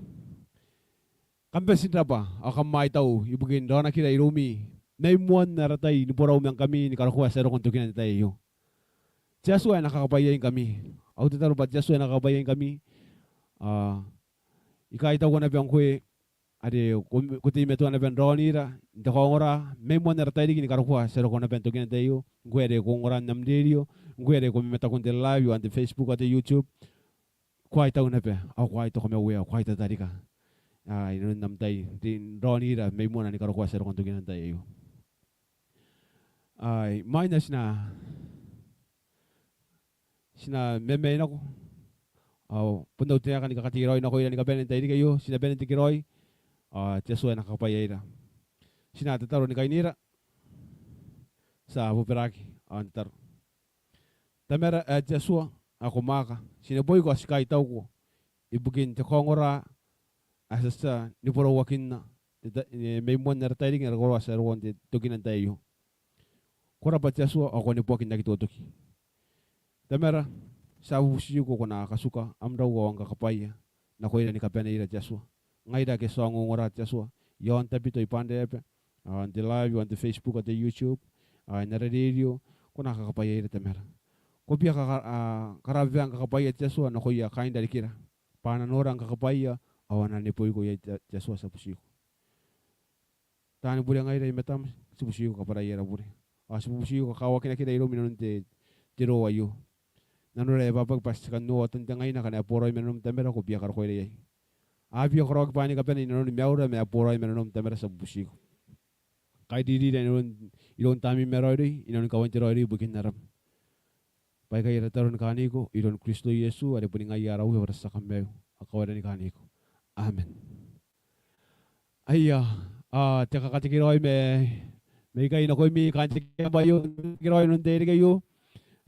[SPEAKER 1] kampesin na ba akamay taw ibugin daw na kira irumi naimuan na ratay ni Borau yang kami ni karakuha sa rokon tukinan tayo Jaswa nakakabayain kami auto taro ba Jaswa nakakabayain kami ikay taw ko na biyang kwe ade kuti metu ana ben ronira de kongora memo na ratay digi ni karukwa sero kona ben togene tayo ngwede kongora namderio ngwede ko meta kon de live on the Facebook at the YouTube kwai taw na pe au kwai to kome we kwai ta tarika ino namtai din ronira memo na ni karukwa sero kon togene tayo ay minus na sina meme na ko au pundo tiya kan kakatiroy na ko ni kaben tayo kayo sina ben tikiroy Jaswa nakakapayaira. Sinatataro ni kainira sa buperaki antar. Tamera Jaswa ako maka. Sinaboy ko asikay tao ko. Ibugin te kongora asasa ni Borau wakin na. May mon na ratay nga ragora sa ruwan te tuginan tayo. Kora pa Jaswa ako ni puakin nakitutuki. Tamera sa usiyo ko nakakasuka amraw ko ang kakapaya. Nakoy ni kapanira Jaswa. Ngaida ke song ngora Jaswa yon tapi to ipande on the live on the Facebook at the YouTube na radio kuna kakapaya ira temera ko pia karavyang kakapaya Jaswa na ko ya kain dari kira pananorang kakapaya awana ni poy ko ya Jaswa sa pusiko tani bule ngaida metam sa pusiko kapara ira bure sa pusiko kawakin kita iro minon te tiro ayo nanore babag pas kan no tantangay na kana poroy menom temera ko pia karko ira Abi korog pani kapen inon meura me aporoy menom temera sa busiko. Kay didi na inon tami meroy inon kawan tiroy bukin naram. Pai kay retaron kaniko inon Kristo Yesu ada puning ayaraw sa kambew. Akawan ni kaniko. Amen. Ayya teka katikiroy me kay na koy mi kantik bayo kiroy non deri kayo.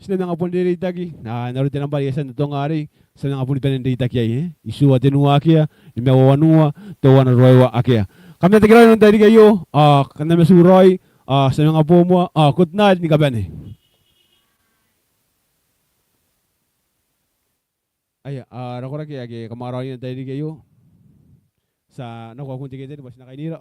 [SPEAKER 1] Sila nang apon diri tagi narutin ang bariyasan itong ari sila nang apon diri tagi isu atenua akia imewanua tawana roiwa akia kami natigiraw nung diri kayo kaname suroy sa mga apo mo kutnad ni kabane ay rakora kaya kamaraw yun diri kayo sa nakuha kong tigay diri bas nakainira